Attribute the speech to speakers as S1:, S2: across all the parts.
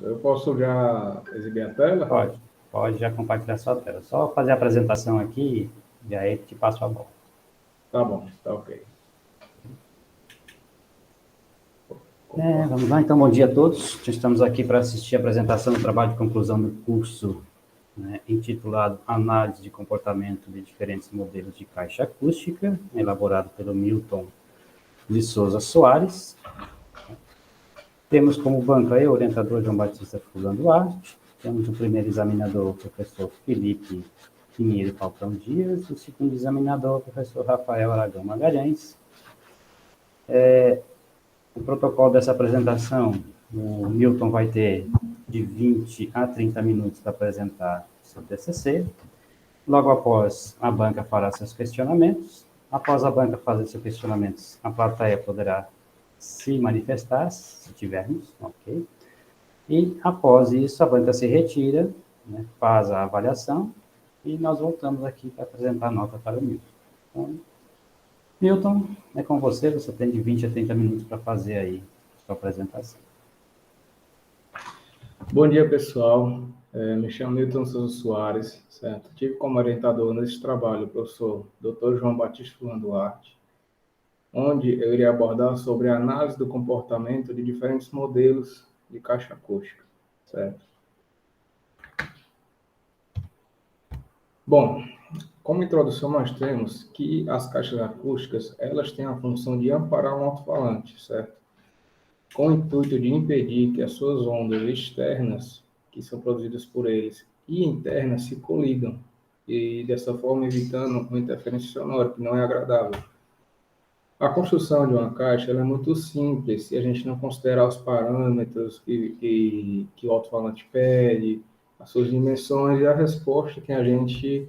S1: Eu posso já exibir a tela?
S2: Pode já compartilhar sua tela. Só fazer a apresentação aqui e aí te passo a bola.
S1: Tá bom, tá ok.
S2: Vamos lá, então, bom dia a todos. Estamos aqui para assistir a apresentação do trabalho de conclusão do curso, intitulado Análise de Comportamento de Diferentes Modelos de Caixa Acústica, elaborado pelo Milton de Souza Soares. Temos como banco aí o orientador João Batista Fulano Duarte, temos o primeiro examinador, o professor Felipe Pinheiro Falcão Dias, o segundo examinador, o professor Rafael Aragão Magalhães. O protocolo dessa apresentação, o Milton vai ter de 20 a 30 minutos para apresentar seu TCC. Logo após, a banca fará seus questionamentos. Após a banca fazer seus questionamentos, a plateia poderá se manifestar, se tivermos, ok? E, após isso, a banca se retira, faz a avaliação, e nós voltamos aqui para apresentar a nota para o Milton. Então, Milton, é com você, você tem de 20 a 30 minutos para fazer aí a sua apresentação.
S1: Bom dia, pessoal. Me chamo Milton Souza Soares, certo? Tive como orientador nesse trabalho o professor Dr. João Batista Fulano Duarte, onde eu irei abordar sobre a análise do comportamento de diferentes modelos de caixa acústica, certo? Bom, como introdução nós temos que as caixas acústicas, elas têm a função de amparar um alto-falante, certo? Com o intuito de impedir que as suas ondas externas, que são produzidas por eles, e internas se colidam, e dessa forma evitando uma interferência sonora, que não é agradável. A construção de uma caixa ela é muito simples, se a gente não considerar os parâmetros que o alto-falante pede, as suas dimensões e a resposta que a gente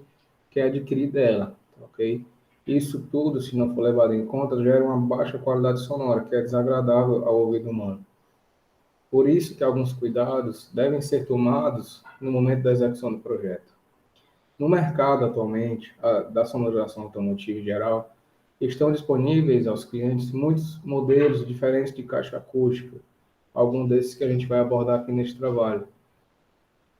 S1: quer adquirir dela, ok? Isso tudo, se não for levado em conta, gera uma baixa qualidade sonora, que é desagradável ao ouvido humano. Por isso que alguns cuidados devem ser tomados no momento da execução do projeto. No mercado atualmente, da sonorização automotiva em geral, estão disponíveis aos clientes muitos modelos diferentes de caixa acústica, alguns desses que a gente vai abordar aqui neste trabalho,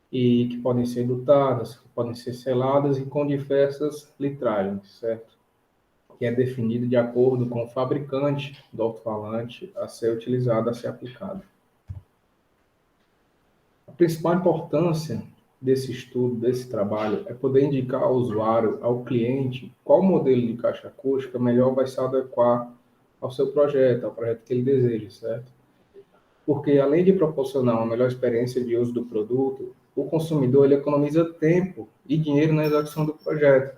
S1: e que podem ser dutadas, que podem ser seladas e com diversas litragens, certo? Que é definido de acordo com o fabricante do alto-falante a ser utilizado, a ser aplicado. A principal importância desse estudo, desse trabalho, é poder indicar ao usuário, ao cliente, qual modelo de caixa acústica melhor vai se adequar ao seu projeto, ao projeto que ele deseja, certo? Porque, além de proporcionar uma melhor experiência de uso do produto, o consumidor ele economiza tempo e dinheiro na execução do projeto,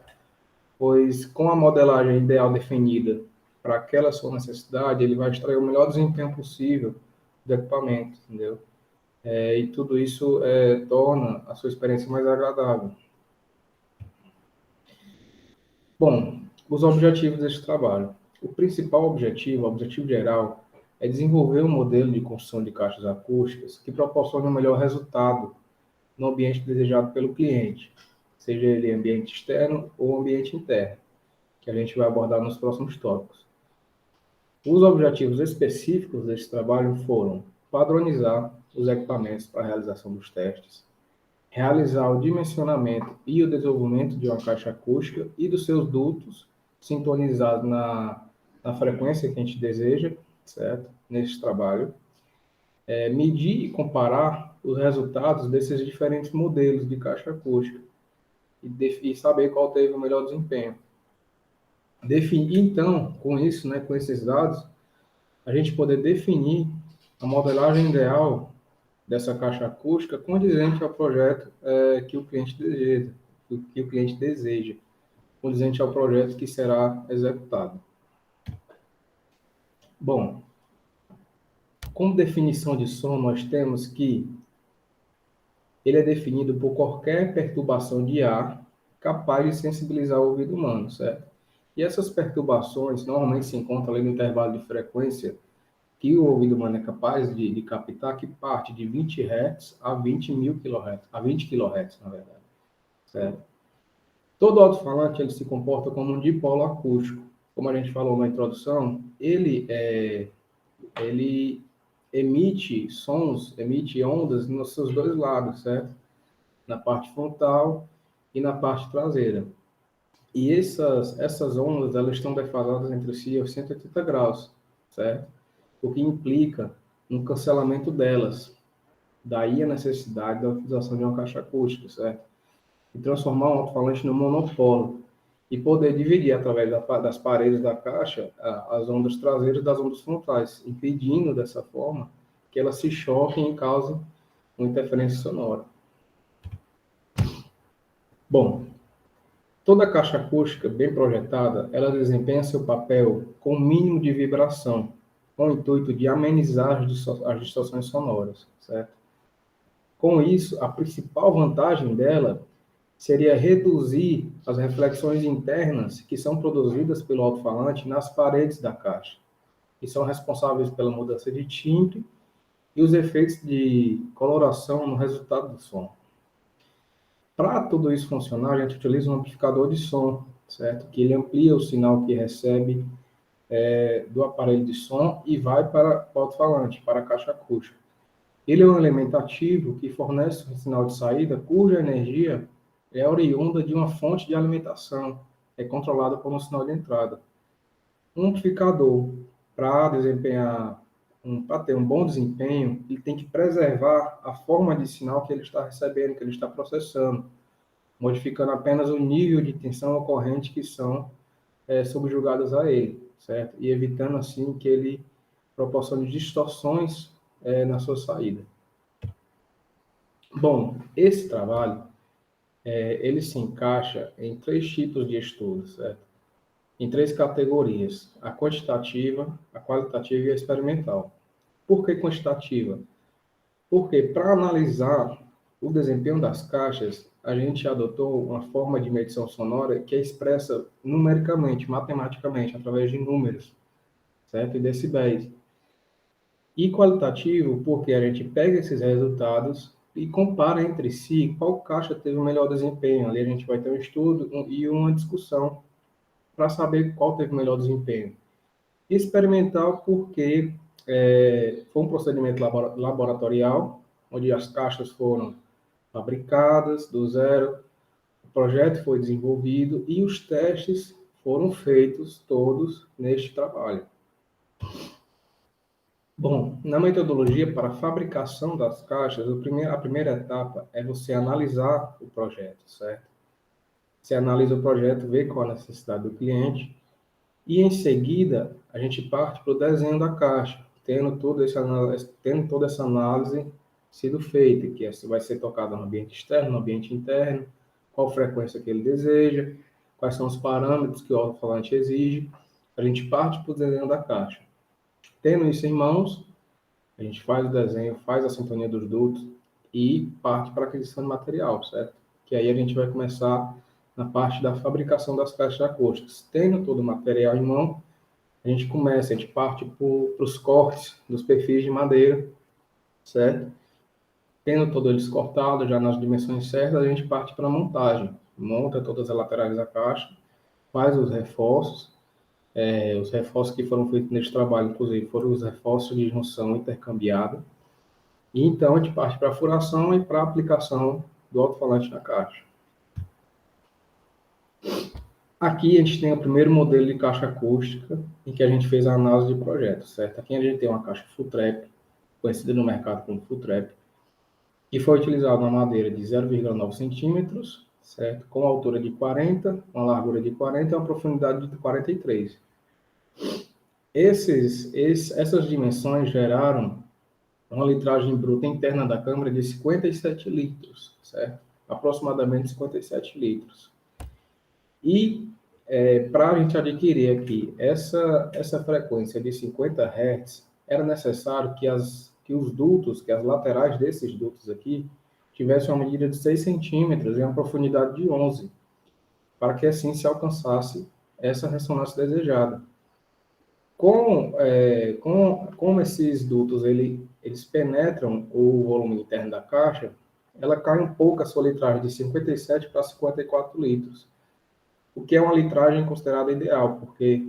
S1: pois, com a modelagem ideal definida para aquela sua necessidade, ele vai extrair o melhor desempenho possível do equipamento, entendeu? E tudo isso torna a sua experiência mais agradável. Bom, os objetivos deste trabalho. O principal objetivo, o objetivo geral, é desenvolver um modelo de construção de caixas acústicas que proporcione um melhor resultado no ambiente desejado pelo cliente, seja ele ambiente externo ou ambiente interno, que a gente vai abordar nos próximos tópicos. Os objetivos específicos deste trabalho foram padronizar os equipamentos para a realização dos testes, realizar o dimensionamento e o desenvolvimento de uma caixa acústica e dos seus dutos sintonizados na frequência que a gente deseja, certo? Nesse trabalho. Medir e comparar os resultados desses diferentes modelos de caixa acústica e saber qual teve o melhor desempenho. Definir, então, com isso, com esses dados, a gente poder definir a modelagem ideal dessa caixa acústica condizente ao projeto que o cliente deseja, condizente ao projeto que será executado. Bom, como definição de som, nós temos que ele é definido por qualquer perturbação de ar capaz de sensibilizar o ouvido humano, certo? E essas perturbações normalmente se encontram ali no intervalo de frequência que o ouvido humano é capaz de captar, que parte de 20 Hz a 20.000 kHz, a 20 kHz, na verdade. Certo? Todo alto-falante ele se comporta como um dipolo acústico. Como a gente falou na introdução, ele emite sons, emite ondas nos seus dois lados, certo? Na parte frontal e na parte traseira. E essas ondas, elas estão defasadas entre si aos 180 graus, certo? O que implica no cancelamento delas. Daí a necessidade da utilização de uma caixa acústica, certo? E transformar um alto-falante no monopolo e poder dividir através das paredes da caixa as ondas traseiras das ondas frontais, impedindo dessa forma que elas se choquem e causem uma interferência sonora. Bom, toda caixa acústica bem projetada, ela desempenha seu papel com o mínimo de vibração, com o intuito de amenizar as distorções sonoras, certo? Com isso, a principal vantagem dela seria reduzir as reflexões internas que são produzidas pelo alto-falante nas paredes da caixa, que são responsáveis pela mudança de timbre e os efeitos de coloração no resultado do som. Para tudo isso funcionar, a gente utiliza um amplificador de som, certo? Que ele amplia o sinal que recebe do aparelho de som e vai para o alto-falante, para a caixa acústica. Ele é um elemento ativo que fornece um sinal de saída cuja energia é oriunda de uma fonte de alimentação, é controlada por um sinal de entrada. Um amplificador, para ter um bom desempenho, ele tem que preservar a forma de sinal que ele está recebendo, que ele está processando, modificando apenas o nível de tensão ocorrente que são subjugadas a ele, certo? E evitando, assim, que ele proporcione distorções na sua saída. Bom, esse trabalho, ele se encaixa em 3 tipos de estudos, certo? Em 3 categorias, a quantitativa, a qualitativa e a experimental. Por que quantitativa? Porque para analisar o desempenho das caixas, a gente adotou uma forma de medição sonora que é expressa numericamente, matematicamente, através de números, certo? E decibéis. E qualitativo, porque a gente pega esses resultados e compara entre si qual caixa teve o melhor desempenho. Ali a gente vai ter um estudo e uma discussão para saber qual teve o melhor desempenho. E experimental, porque foi um procedimento laboratorial, onde as caixas foram fabricadas do zero, o projeto foi desenvolvido e os testes foram feitos todos neste trabalho. Bom, na metodologia para a fabricação das caixas, a primeira etapa é você analisar o projeto, certo? Você analisa o projeto, vê qual a necessidade do cliente e, em seguida, a gente parte para o desenho da caixa, tendo toda essa análise sido feita, que vai ser tocada no ambiente externo, no ambiente interno, qual frequência que ele deseja, quais são os parâmetros que o alto-falante exige. A gente parte para o desenho da caixa. Tendo isso em mãos, a gente faz o desenho, faz a sintonia dos dutos e parte para a aquisição de material, certo? Que aí a gente vai começar na parte da fabricação das caixas acústicas. Tendo todo o material em mão, a gente parte para os cortes dos perfis de madeira, certo? Tendo todos eles cortados, já nas dimensões certas, a gente parte para a montagem. Monta todas as laterais da caixa, faz os reforços. Os reforços que foram feitos neste trabalho, inclusive, foram os reforços de junção intercambiada. E então a gente parte para a furação e para a aplicação do alto-falante na caixa. Aqui a gente tem o primeiro modelo de caixa acústica, em que a gente fez a análise de projeto, certo? Aqui a gente tem uma caixa full trap, conhecida no mercado como full trap, que foi utilizada uma madeira de 0,9 centímetros, certo? Com altura de 40, uma largura de 40 e uma profundidade de 43. Essas dimensões geraram uma litragem bruta interna da câmara de 57 litros, certo? Aproximadamente 57 litros. E para a gente adquirir aqui essa frequência de 50 Hz, era necessário que os dutos, que as laterais desses dutos aqui, tivessem uma medida de 6 centímetros e uma profundidade de 11, para que assim se alcançasse essa ressonância desejada. Como esses dutos eles penetram o volume interno da caixa, ela cai um pouco a sua litragem de 57 para 54 litros, o que é uma litragem considerada ideal, porque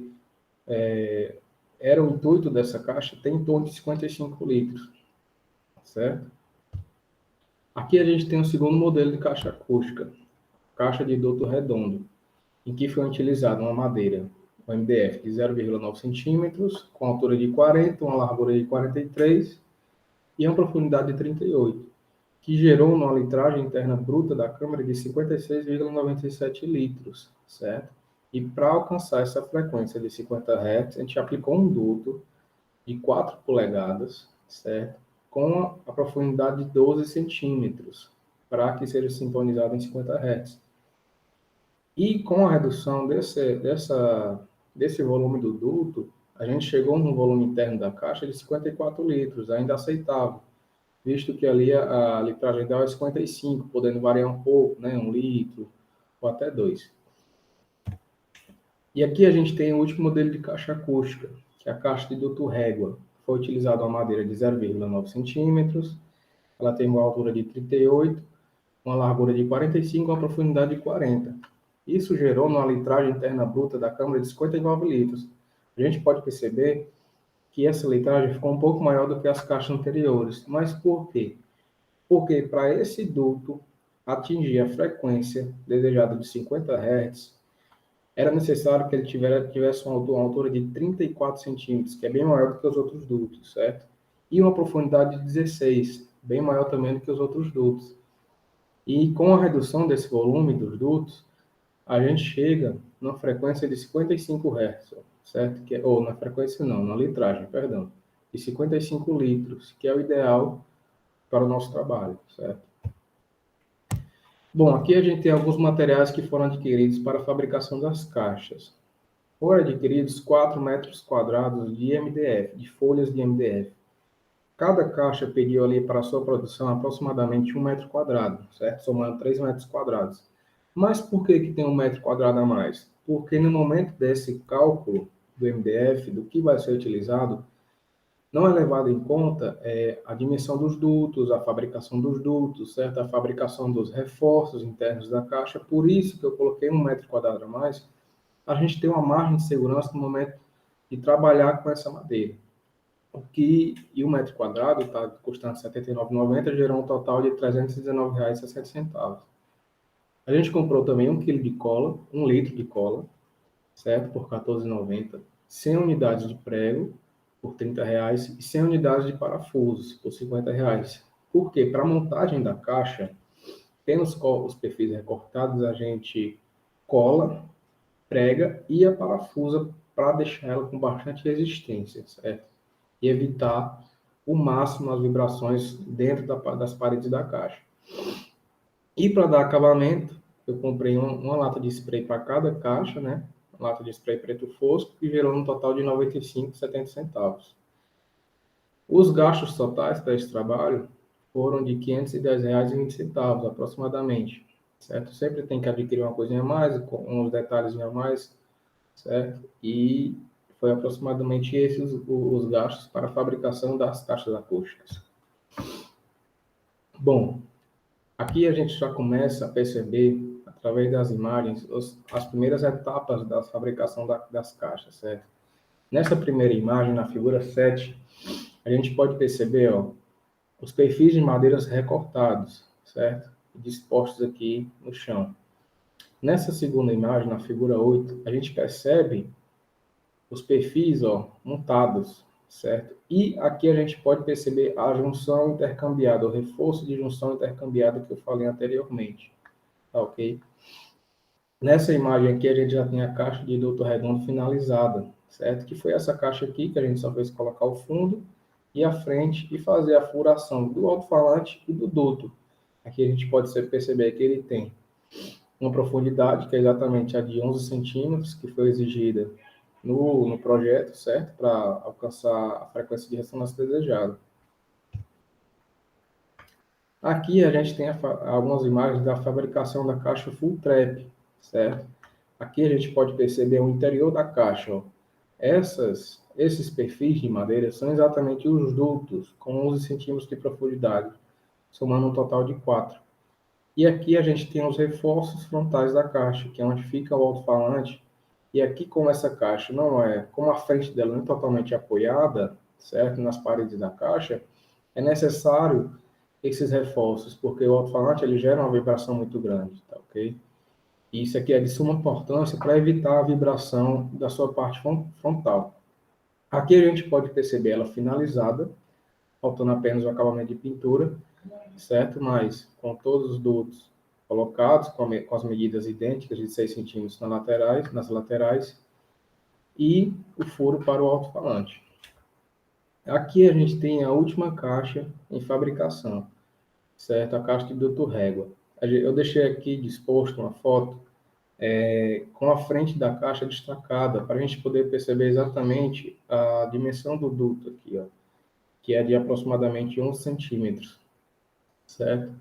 S1: era o intuito dessa caixa tem em torno de 55 litros, certo? Aqui a gente tem o segundo modelo de caixa acústica, caixa de duto redondo, em que foi utilizada uma madeira, um MDF de 0,9 centímetros, com altura de 40, uma largura de 43 e uma profundidade de 38, que gerou uma litragem interna bruta da câmara de 56,97 litros, certo? E para alcançar essa frequência de 50 Hz, a gente aplicou um duto de 4 polegadas, certo? Com a profundidade de 12 centímetros, para que seja sintonizado em 50 Hz. E com a redução desse volume do duto, a gente chegou no volume interno da caixa de 54 litros, ainda aceitável, visto que ali a litragem ideal é 55, podendo variar um pouco, né, 1 litro ou até 2. E aqui a gente tem o último modelo de caixa acústica, que é a caixa de duto régua. Foi utilizada uma madeira de 0,9 centímetros, ela tem uma altura de 38, uma largura de 45 e uma profundidade de 40. Isso gerou uma litragem interna bruta da câmara de 59 litros. A gente pode perceber que essa litragem ficou um pouco maior do que as caixas anteriores. Mas por quê? Porque para esse duto atingir a frequência desejada de 50 Hz, era necessário que ele tivesse uma altura de 34 centímetros, que é bem maior do que os outros dutos, certo? E uma profundidade de 16, bem maior também do que os outros dutos. E com a redução desse volume dos dutos, a gente chega na frequência de 55 Hz, certo? Ou na frequência não, na litragem, perdão, de 55 litros, que é o ideal para o nosso trabalho, certo? Bom, aqui a gente tem alguns materiais que foram adquiridos para a fabricação das caixas. Foram adquiridos 4 metros quadrados de MDF, de folhas de MDF. Cada caixa pediu ali para a sua produção aproximadamente 1 metro quadrado, certo? Somando 3 metros quadrados. Mas por que tem 1 metro quadrado a mais? Porque no momento desse cálculo do MDF, do que vai ser utilizado, não é levado em conta a dimensão dos dutos, a fabricação dos dutos, certo? A fabricação dos reforços internos da caixa. Por isso que eu coloquei 1 metro quadrado a mais, a gente tem uma margem de segurança no momento de trabalhar com essa madeira. E o metro quadrado está custando R$ 79,90, gerou um total de R$ 319,60. A gente comprou também 1 quilo de cola, 1 litro de cola, certo? Por R$ 14,90. 100 unidades de prego, por R$ 30,00. E 100 unidades de parafusos, por R$ 50,00. Por quê? Para a montagem da caixa, tendo os perfis recortados, a gente cola, prega e a parafusa para deixar ela com bastante resistência, certo? E evitar o máximo as vibrações dentro das paredes da caixa. E para dar acabamento, eu comprei uma lata de spray para cada caixa, né? Uma lata de spray preto fosco, que gerou um total de R$ 95,70. Os gastos totais para esse trabalho foram de R$ 510,20 aproximadamente, certo? Sempre tem que adquirir uma coisinha a mais, com uns detalhes a mais, certo? E foi aproximadamente esses os gastos para a fabricação das caixas acústicas. Bom, aqui a gente já começa a perceber, através das imagens, as primeiras etapas da fabricação das caixas, certo? Nessa primeira imagem, na figura 7, a gente pode perceber, ó, os perfis de madeiras recortados, certo? Dispostos aqui no chão. Nessa segunda imagem, na figura 8, a gente percebe os perfis, ó, montados, certo? E aqui a gente pode perceber a junção intercambiada, o reforço de junção intercambiada que eu falei anteriormente, tá ok? Nessa imagem aqui a gente já tem a caixa de duto redondo finalizada, certo? Que foi essa caixa aqui que a gente só fez colocar o fundo e a frente e fazer a furação do alto-falante e do duto. Aqui a gente pode perceber que ele tem uma profundidade que é exatamente a de 11 centímetros, que foi exigida no projeto, certo? Para alcançar a frequência de ressonância desejada. Aqui a gente tem algumas imagens da fabricação da caixa full trap, certo? Aqui a gente pode perceber o interior da caixa, ó. Esses perfis de madeira são exatamente os dutos, com 11 centímetros de profundidade, somando um total de 4. E aqui a gente tem os reforços frontais da caixa, que é onde fica o alto-falante E aqui, como essa caixa não é, como a frente dela não é totalmente apoiada, certo, nas paredes da caixa, é necessário esses reforços, porque o alto-falante ele gera uma vibração muito grande, tá ok? E isso aqui é de suma importância para evitar a vibração da sua parte frontal. Aqui a gente pode perceber ela finalizada, faltando apenas o acabamento de pintura, certo? Mas com todos os dutos colocados, com as medidas idênticas de 6 centímetros nas laterais, e o furo para o alto-falante. Aqui a gente tem a última caixa em fabricação, certo? A caixa de duto régua. Eu deixei aqui disposto uma foto com a frente da caixa destacada, para a gente poder perceber exatamente a dimensão do duto aqui, ó, que é de aproximadamente 11 centímetros, certo?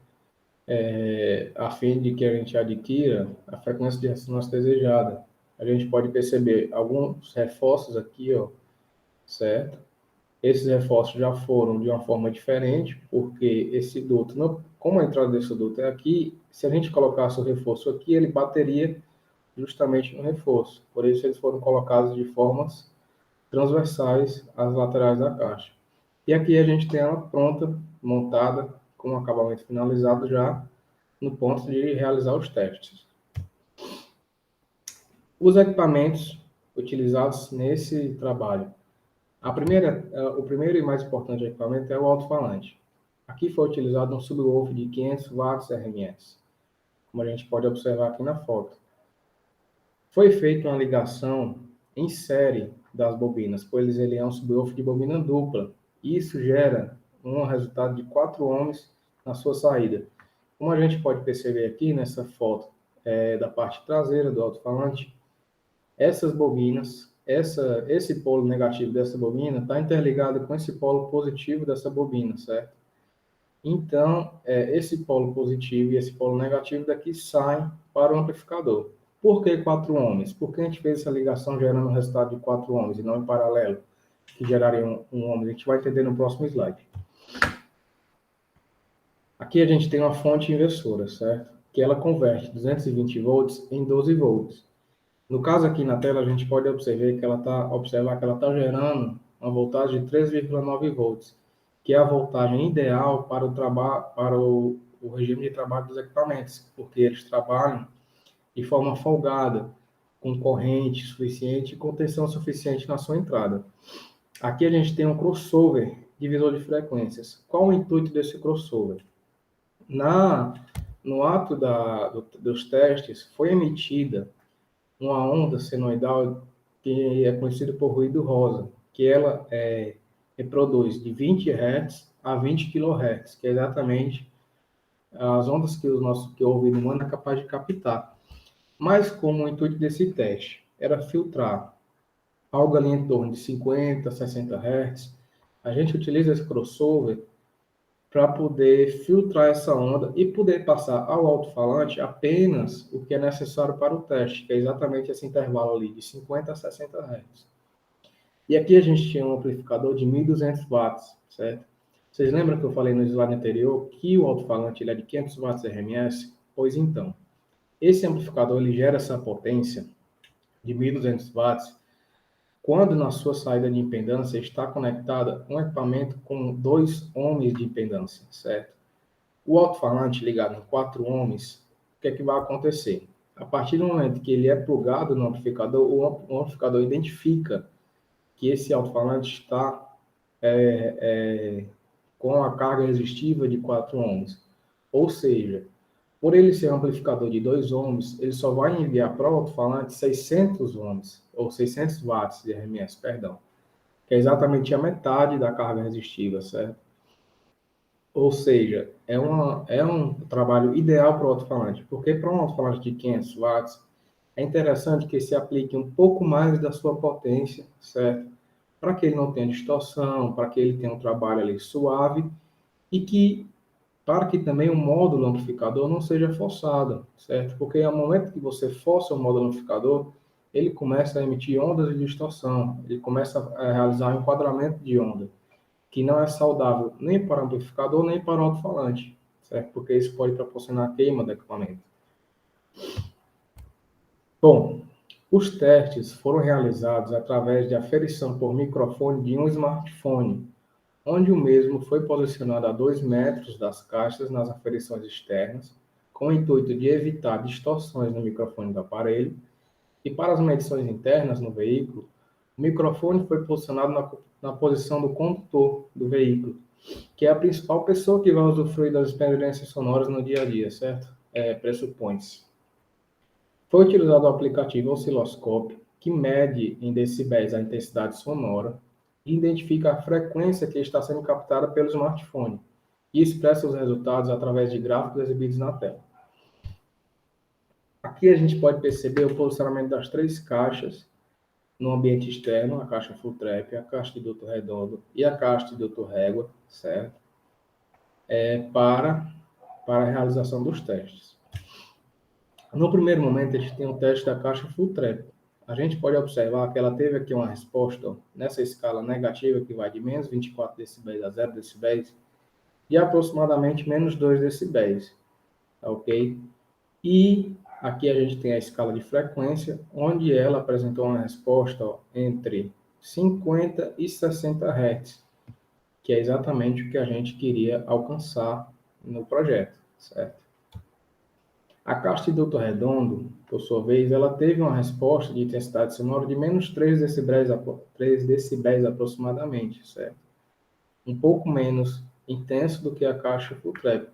S1: A fim de que a gente adquira a frequência de ressonância desejada. A gente pode perceber alguns reforços aqui, ó, certo? Esses reforços já foram de uma forma diferente, porque esse duto, como a entrada desse duto é aqui, se a gente colocasse o reforço aqui, ele bateria justamente no reforço. Por isso, eles foram colocados de formas transversais às laterais da caixa. E aqui a gente tem ela pronta, montada, com o acabamento finalizado já, no ponto de realizar os testes. Os equipamentos utilizados nesse trabalho. O primeiro e mais importante equipamento é o alto-falante. Aqui foi utilizado um subwoofer de 500 watts RMS, como a gente pode observar aqui na foto. Foi feita uma ligação em série das bobinas, pois ele é um subwoofer de bobina dupla. Isso gera um resultado de 4 ohms na sua saída. Como a gente pode perceber aqui nessa foto da parte traseira do alto-falante, essas bobinas, esse polo negativo dessa bobina está interligado com esse polo positivo dessa bobina, certo? Então, esse polo positivo e esse polo negativo daqui saem para o amplificador. Por que 4 ohms? Porque a gente fez essa ligação gerando um resultado de 4 ohms e não em paralelo, que geraria um ohm. A gente vai entender no próximo slide. Aqui a gente tem uma fonte inversora, certo? Que ela converte 220 volts em 12 volts. No caso aqui na tela, a gente pode observar que ela está gerando uma voltagem de 3,9 volts, que é a voltagem ideal para o regime de trabalho dos equipamentos, porque eles trabalham de forma folgada, com corrente suficiente e com tensão suficiente na sua entrada. Aqui a gente tem um crossover divisor de frequências. Qual o intuito desse crossover? No ato dos testes, foi emitida uma onda senoidal que é conhecida por ruído rosa, que ela reproduz de 20 Hz a 20 kHz, que é exatamente as ondas que o ouvido humano é capaz de captar. Mas como o intuito desse teste era filtrar algo ali em torno de 50, 60 Hz, a gente utiliza esse crossover para poder filtrar essa onda e poder passar ao alto-falante apenas o que é necessário para o teste, que é exatamente esse intervalo ali de 50 a 60 Hz. E aqui a gente tinha um amplificador de 1.200 watts, certo? Vocês lembram que eu falei no slide anterior que o alto-falante ele é de 500 watts RMS? Pois então, esse amplificador ele gera essa potência de 1.200 watts quando na sua saída de impedância está conectada um equipamento com 2 ohms de impedância, certo? O alto-falante ligado em 4 ohms, o que é que vai acontecer? A partir do momento que ele é plugado no amplificador, o amplificador identifica que esse alto-falante está com a carga resistiva de 4 ohms. Ou seja, por ele ser um amplificador de 2 ohms, ele só vai enviar para o alto-falante 600 ohms, ou 600 watts de RMS, perdão, que é exatamente a metade da carga resistiva, certo? Ou seja, é um trabalho ideal para o alto-falante, porque para um alto-falante de 500 watts, é interessante que se aplique um pouco mais da sua potência, certo? Para que ele não tenha distorção, para que ele tenha um trabalho ali suave e para que também o módulo amplificador não seja forçado, certo? Porque ao momento que você força o módulo amplificador, ele começa a emitir ondas de distorção, ele começa a realizar um enquadramento de onda, que não é saudável nem para o amplificador, nem para o alto-falante, certo? Porque isso pode proporcionar queima do equipamento. Bom, Os testes foram realizados através de aferição por microfone de um smartphone, onde o mesmo foi posicionado a 2 metros das caixas nas aferições externas, com o intuito de evitar distorções no microfone do aparelho, e para as medições internas no veículo, o microfone foi posicionado na posição do condutor do veículo, que é a principal pessoa que vai usufruir das experiências sonoras no dia a dia, certo? Pressupõe-se. Foi utilizado o aplicativo osciloscópio, que mede em decibéis a intensidade sonora e identifica a frequência que está sendo captada pelo smartphone e expressa os resultados através de gráficos exibidos na tela. Aqui a gente pode perceber o posicionamento das 3 caixas no ambiente externo, a caixa full trap, a caixa de duto redondo e a caixa de duto régua, certo? Para a realização dos testes. No primeiro momento, a gente tem o teste da caixa full trap. A gente pode observar que ela teve aqui uma resposta nessa escala negativa, que vai de menos 24 decibéis a 0 decibéis, de aproximadamente menos 2 decibéis, tá ok? E aqui a gente tem a escala de frequência, onde ela apresentou uma resposta entre 50 e 60 Hz, que é exatamente o que a gente queria alcançar no projeto, certo? A caixa de duto redondo, por sua vez, ela teve uma resposta de intensidade sonora de menos 3 decibéis aproximadamente, certo? Um pouco menos intenso do que a caixa full trap.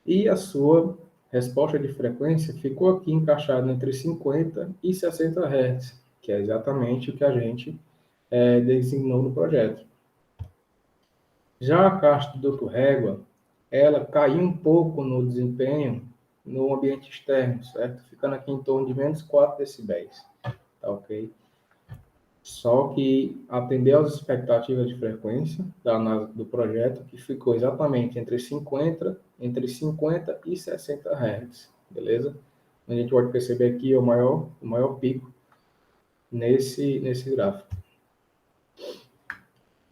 S1: E a sua resposta de frequência ficou aqui encaixada entre 50 e 60 Hz, que é exatamente o que a gente designou no projeto. Já a caixa de duto régua, ela caiu um pouco no desempenho no ambiente externo, certo? Ficando aqui em torno de menos 4 decibéis, tá ok? Só que atendeu às expectativas de frequência do projeto, que ficou exatamente entre 50 e 60 Hz, beleza? A gente pode perceber aqui o maior pico nesse gráfico.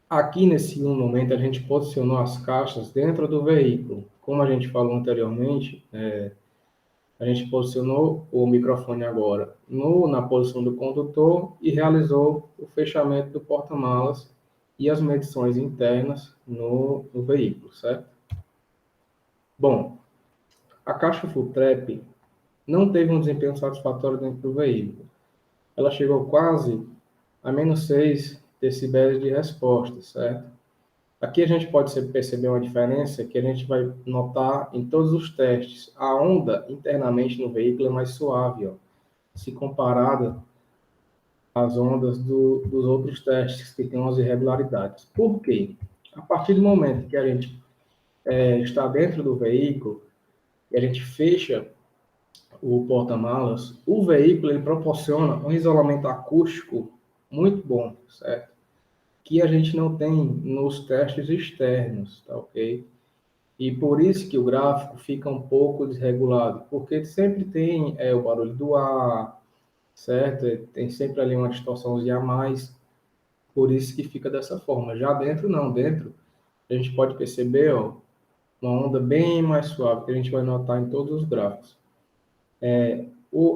S1: Aqui nesse momento a gente posicionou as caixas dentro do veículo. Como a gente falou anteriormente, a gente posicionou o microfone agora na posição do condutor e realizou o fechamento do porta-malas e as medições internas no veículo, certo? Bom, a caixa full trap não teve um desempenho satisfatório dentro do veículo. Ela chegou quase a menos 6 decibéis de resposta, certo? Aqui a gente pode perceber uma diferença que a gente vai notar em todos os testes. A onda internamente no veículo é mais suave, ó, se comparada às ondas dos outros testes que têm umas irregularidades. Por quê? A partir do momento que a gente está dentro do veículo e a gente fecha o porta-malas, o veículo ele proporciona um isolamento acústico muito bom, certo? Que a gente não tem nos testes externos, tá ok? E por isso que o gráfico fica um pouco desregulado, porque sempre tem o barulho do ar, certo? Tem sempre ali uma distorçãozinha a mais, por isso que fica dessa forma. Já dentro, não. Dentro, a gente pode perceber, ó, uma onda bem mais suave, que a gente vai notar em todos os gráficos.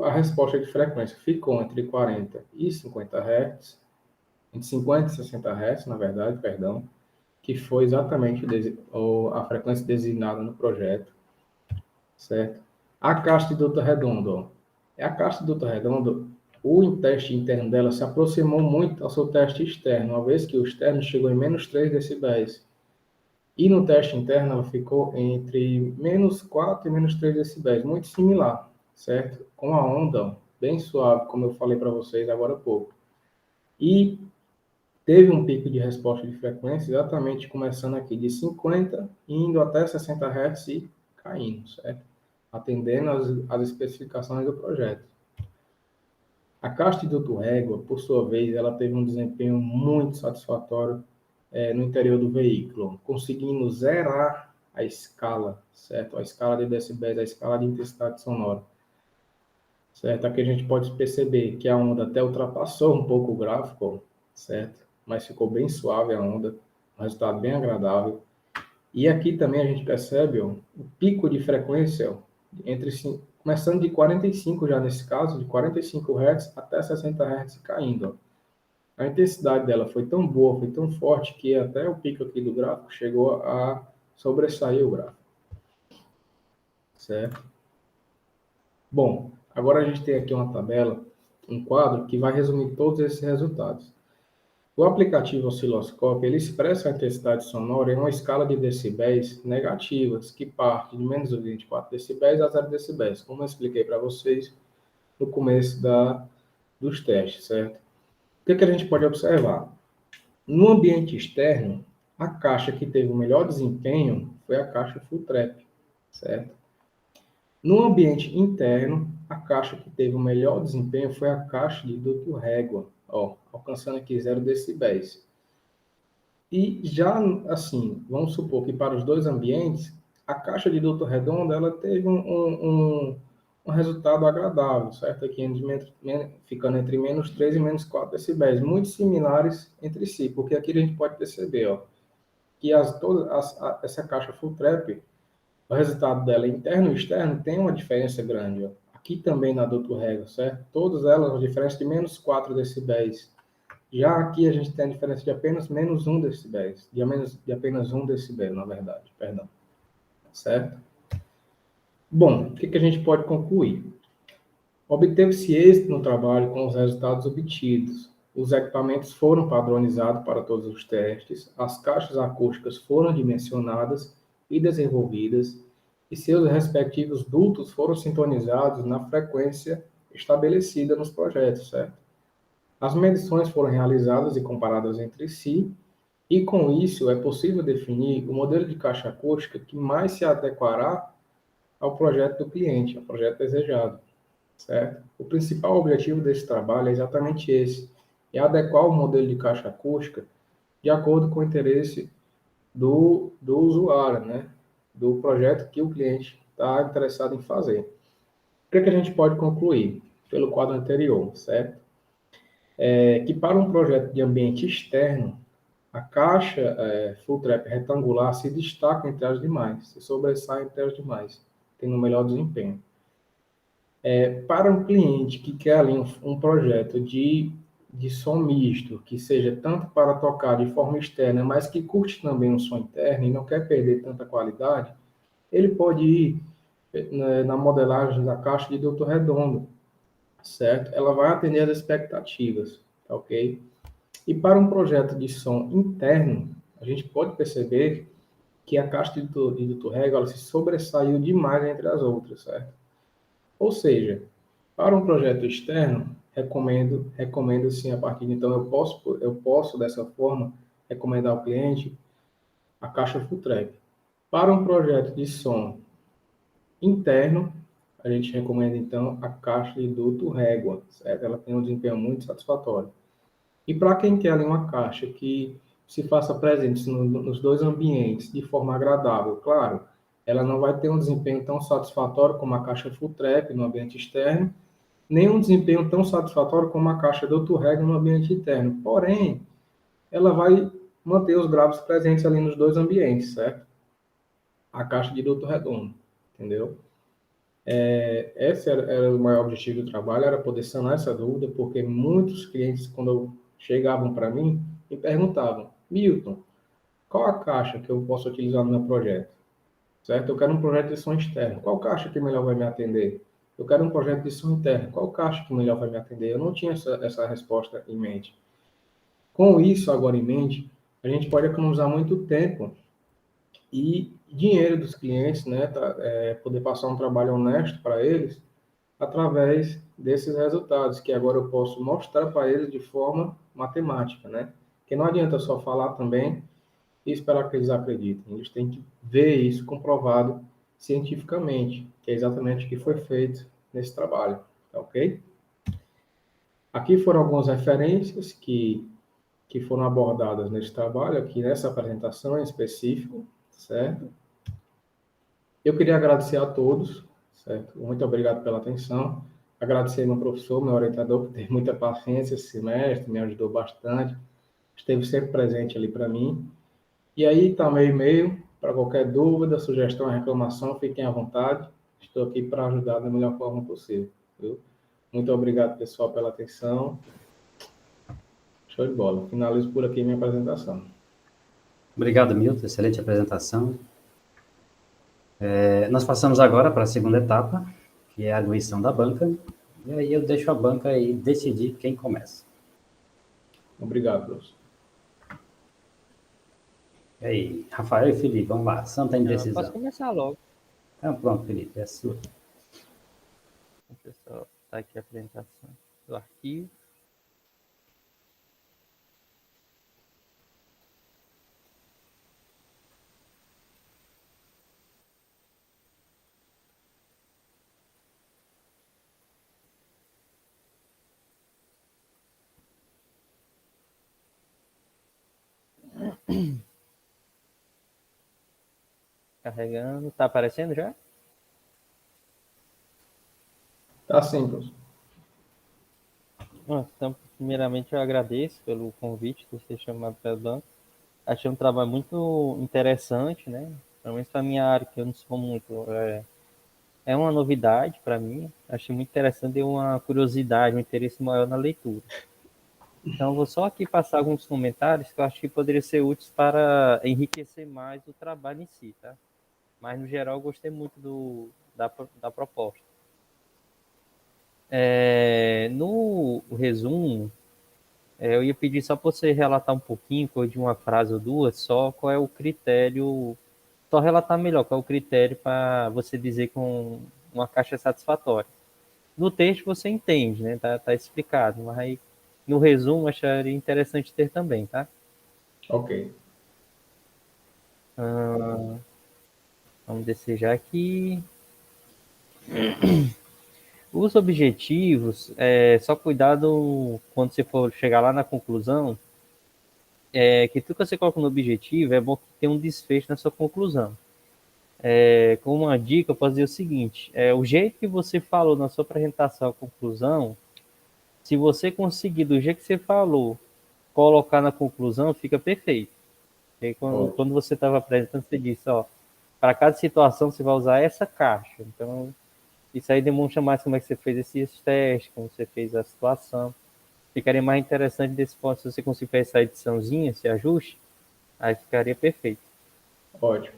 S1: A resposta de frequência ficou entre 40 e 50 Hz, entre 50 e 60 Hz, na verdade, perdão, que foi exatamente a frequência designada no projeto, certo? A caixa de duto redondo, ó. A caixa de duto redondo, o teste interno dela se aproximou muito ao seu teste externo, uma vez que o externo chegou em menos 3 decibéis. E no teste interno ela ficou entre menos 4 e menos 3 decibéis, muito similar, certo? Com a onda ó, bem suave, como eu falei para vocês agora há pouco. E teve um pico de resposta de frequência, exatamente começando aqui de 50, indo até 60 Hz e caindo, certo? Atendendo às especificações do projeto. A caixa de duto régua, por sua vez, ela teve um desempenho muito satisfatório no interior do veículo, conseguindo zerar a escala, certo? A escala de decibéis, a escala de intensidade sonora. Certo? Aqui a gente pode perceber que a onda até ultrapassou um pouco o gráfico, certo? Mas ficou bem suave a onda, um resultado bem agradável. E aqui também a gente percebe ó, o pico de frequência ó, começando de 45 já nesse caso, de 45 Hz até 60 Hz caindo. Ó. A intensidade dela foi tão boa, foi tão forte, que até o pico aqui do gráfico chegou a sobressair o gráfico. Certo? Bom, agora a gente tem aqui uma tabela, um quadro, que vai resumir todos esses resultados. O aplicativo osciloscópio, ele expressa a intensidade sonora em uma escala de decibéis negativas, que parte de menos 24 decibéis a 0 decibéis, como eu expliquei para vocês no começo dos testes, certo? O que a gente pode observar? No ambiente externo, a caixa que teve o melhor desempenho foi a caixa full trap, certo? No ambiente interno, a caixa que teve o melhor desempenho foi a caixa de duto régua, ó, alcançando aqui 0 decibéis. E já, assim, vamos supor que para os dois ambientes, a caixa de duto redondo, ela teve um resultado agradável, certo? Aqui ficando entre menos 3 e menos 4 decibéis, muito similares entre si, porque aqui a gente pode perceber, ó, que essa caixa full trap, o resultado dela interno e externo tem uma diferença grande, ó. Aqui também na duto régua, certo? Todas elas, uma diferença de menos 4 decibéis. Já aqui a gente tem a diferença de apenas menos 1 decibéis, de apenas 1 decibel, na verdade, perdão. Certo? Bom, o que a gente pode concluir? Obteve-se êxito no trabalho com os resultados obtidos. Os equipamentos foram padronizados para todos os testes, as caixas acústicas foram dimensionadas e desenvolvidas, e seus respectivos dutos foram sintonizados na frequência estabelecida nos projetos, certo? As medições foram realizadas e comparadas entre si, e com isso é possível definir o modelo de caixa acústica que mais se adequará ao projeto do cliente, ao projeto desejado, certo? O principal objetivo desse trabalho é exatamente esse, é adequar o modelo de caixa acústica de acordo com o interesse do usuário, né? Do projeto que o cliente está interessado em fazer. O que a gente pode concluir pelo quadro anterior, certo? Que para um projeto de ambiente externo, a caixa full trap retangular se destaca entre as demais, se sobressai entre as demais, tendo um melhor desempenho. Para um cliente que quer ali um projeto de som misto, que seja tanto para tocar de forma externa, mas que curte também um som interno e não quer perder tanta qualidade, ele pode ir na modelagem da caixa de duto redondo, certo? Ela vai atender às expectativas, tá ok? E para um projeto de som interno, a gente pode perceber que a caixa de duto régua ela se sobressaiu demais entre as outras, certo? Ou seja, para um projeto externo, recomendo sim, a partir de então, eu posso dessa forma, recomendar ao cliente a caixa full trap. Para um projeto de som interno, a gente recomenda então a caixa de duto régua, certo? Ela tem um desempenho muito satisfatório. E para quem quer ali uma caixa que se faça presente nos dois ambientes de forma agradável, claro, ela não vai ter um desempenho tão satisfatório como a caixa full trap no ambiente externo, nem um desempenho tão satisfatório como a caixa duto régua no ambiente interno. Porém, ela vai manter os graves presentes ali nos dois ambientes, certo? A caixa de duto redondo, entendeu? Esse era o maior objetivo do trabalho, era poder sanar essa dúvida, porque muitos clientes, quando chegavam para mim, me perguntavam: Milton, qual a caixa que eu posso utilizar no meu projeto? Certo? Eu quero um projeto de som externo. Qual caixa que melhor vai me atender? Eu quero um projeto de som interno. Qual caixa que melhor vai me atender? Eu não tinha essa resposta em mente. Com isso agora em mente, a gente pode economizar muito tempo e dinheiro dos clientes, né? Poder passar um trabalho honesto para eles através desses resultados, que agora eu posso mostrar para eles de forma matemática, né? Porque não adianta só falar também e esperar que eles acreditem. Eles têm que ver isso comprovado cientificamente, que é exatamente o que foi feito nesse trabalho, tá ok? Aqui foram algumas referências que foram abordadas nesse trabalho, aqui nessa apresentação em específico, certo? Eu queria agradecer a todos, certo? Muito obrigado pela atenção. Agradecer meu professor, meu orientador, por ter muita paciência esse semestre, me ajudou bastante, esteve sempre presente ali para mim. E aí está meu e-mail, para qualquer dúvida, sugestão, reclamação, fiquem à vontade. Estou aqui para ajudar da melhor forma possível. Viu? Muito obrigado, pessoal, pela atenção. Show de bola. Finalizo por aqui minha apresentação.
S2: Obrigado, Milton. Excelente apresentação. Nós passamos agora para a segunda etapa, que é a arguição da banca. E aí eu deixo a banca aí decidir quem começa.
S1: Obrigado, professor.
S2: E aí, Rafael e Felipe, vamos lá. Santa indecisão.
S3: Posso começar logo.
S2: Então, pronto, Felipe, é sua.
S3: Deixa eu só botar aqui a apresentação do arquivo. Carregando. Tá aparecendo já?
S1: Tá sim, professor.
S3: Então, primeiramente, eu agradeço pelo convite de ser chamado para o banco. Achei um trabalho muito interessante, né? Pelo menos para a minha área, que eu não sou muito. É uma novidade para mim. Achei muito interessante, deu uma curiosidade, um interesse maior na leitura. Então, eu vou só aqui passar alguns comentários que eu acho que poderiam ser úteis para enriquecer mais o trabalho em si, tá? Mas, no geral, eu gostei muito da proposta. No resumo, eu ia pedir só para você relatar um pouquinho, coisa de uma frase ou duas, só qual é o critério, só relatar melhor qual é o critério para você dizer com uma caixa satisfatória. No texto você entende, né? Tá explicado, mas aí no resumo acharia interessante ter também, tá?
S1: Ok.
S3: Vamos descer já aqui. Os objetivos, só cuidado quando você for chegar lá na conclusão, que tudo que você coloca no objetivo é bom que tenha um desfecho na sua conclusão. Como uma dica, eu posso dizer o seguinte, o jeito que você falou na sua apresentação, a conclusão, se você conseguir, do jeito que você falou, colocar na conclusão, fica perfeito. E quando você estava apresentando, você disse, para cada situação você vai usar essa caixa. Então, isso aí demonstra mais como é que você fez esses testes, como você fez a situação. Ficaria mais interessante desse ponto, se você conseguir fazer essa ediçãozinha, esse ajuste, aí ficaria perfeito.
S1: Ótimo.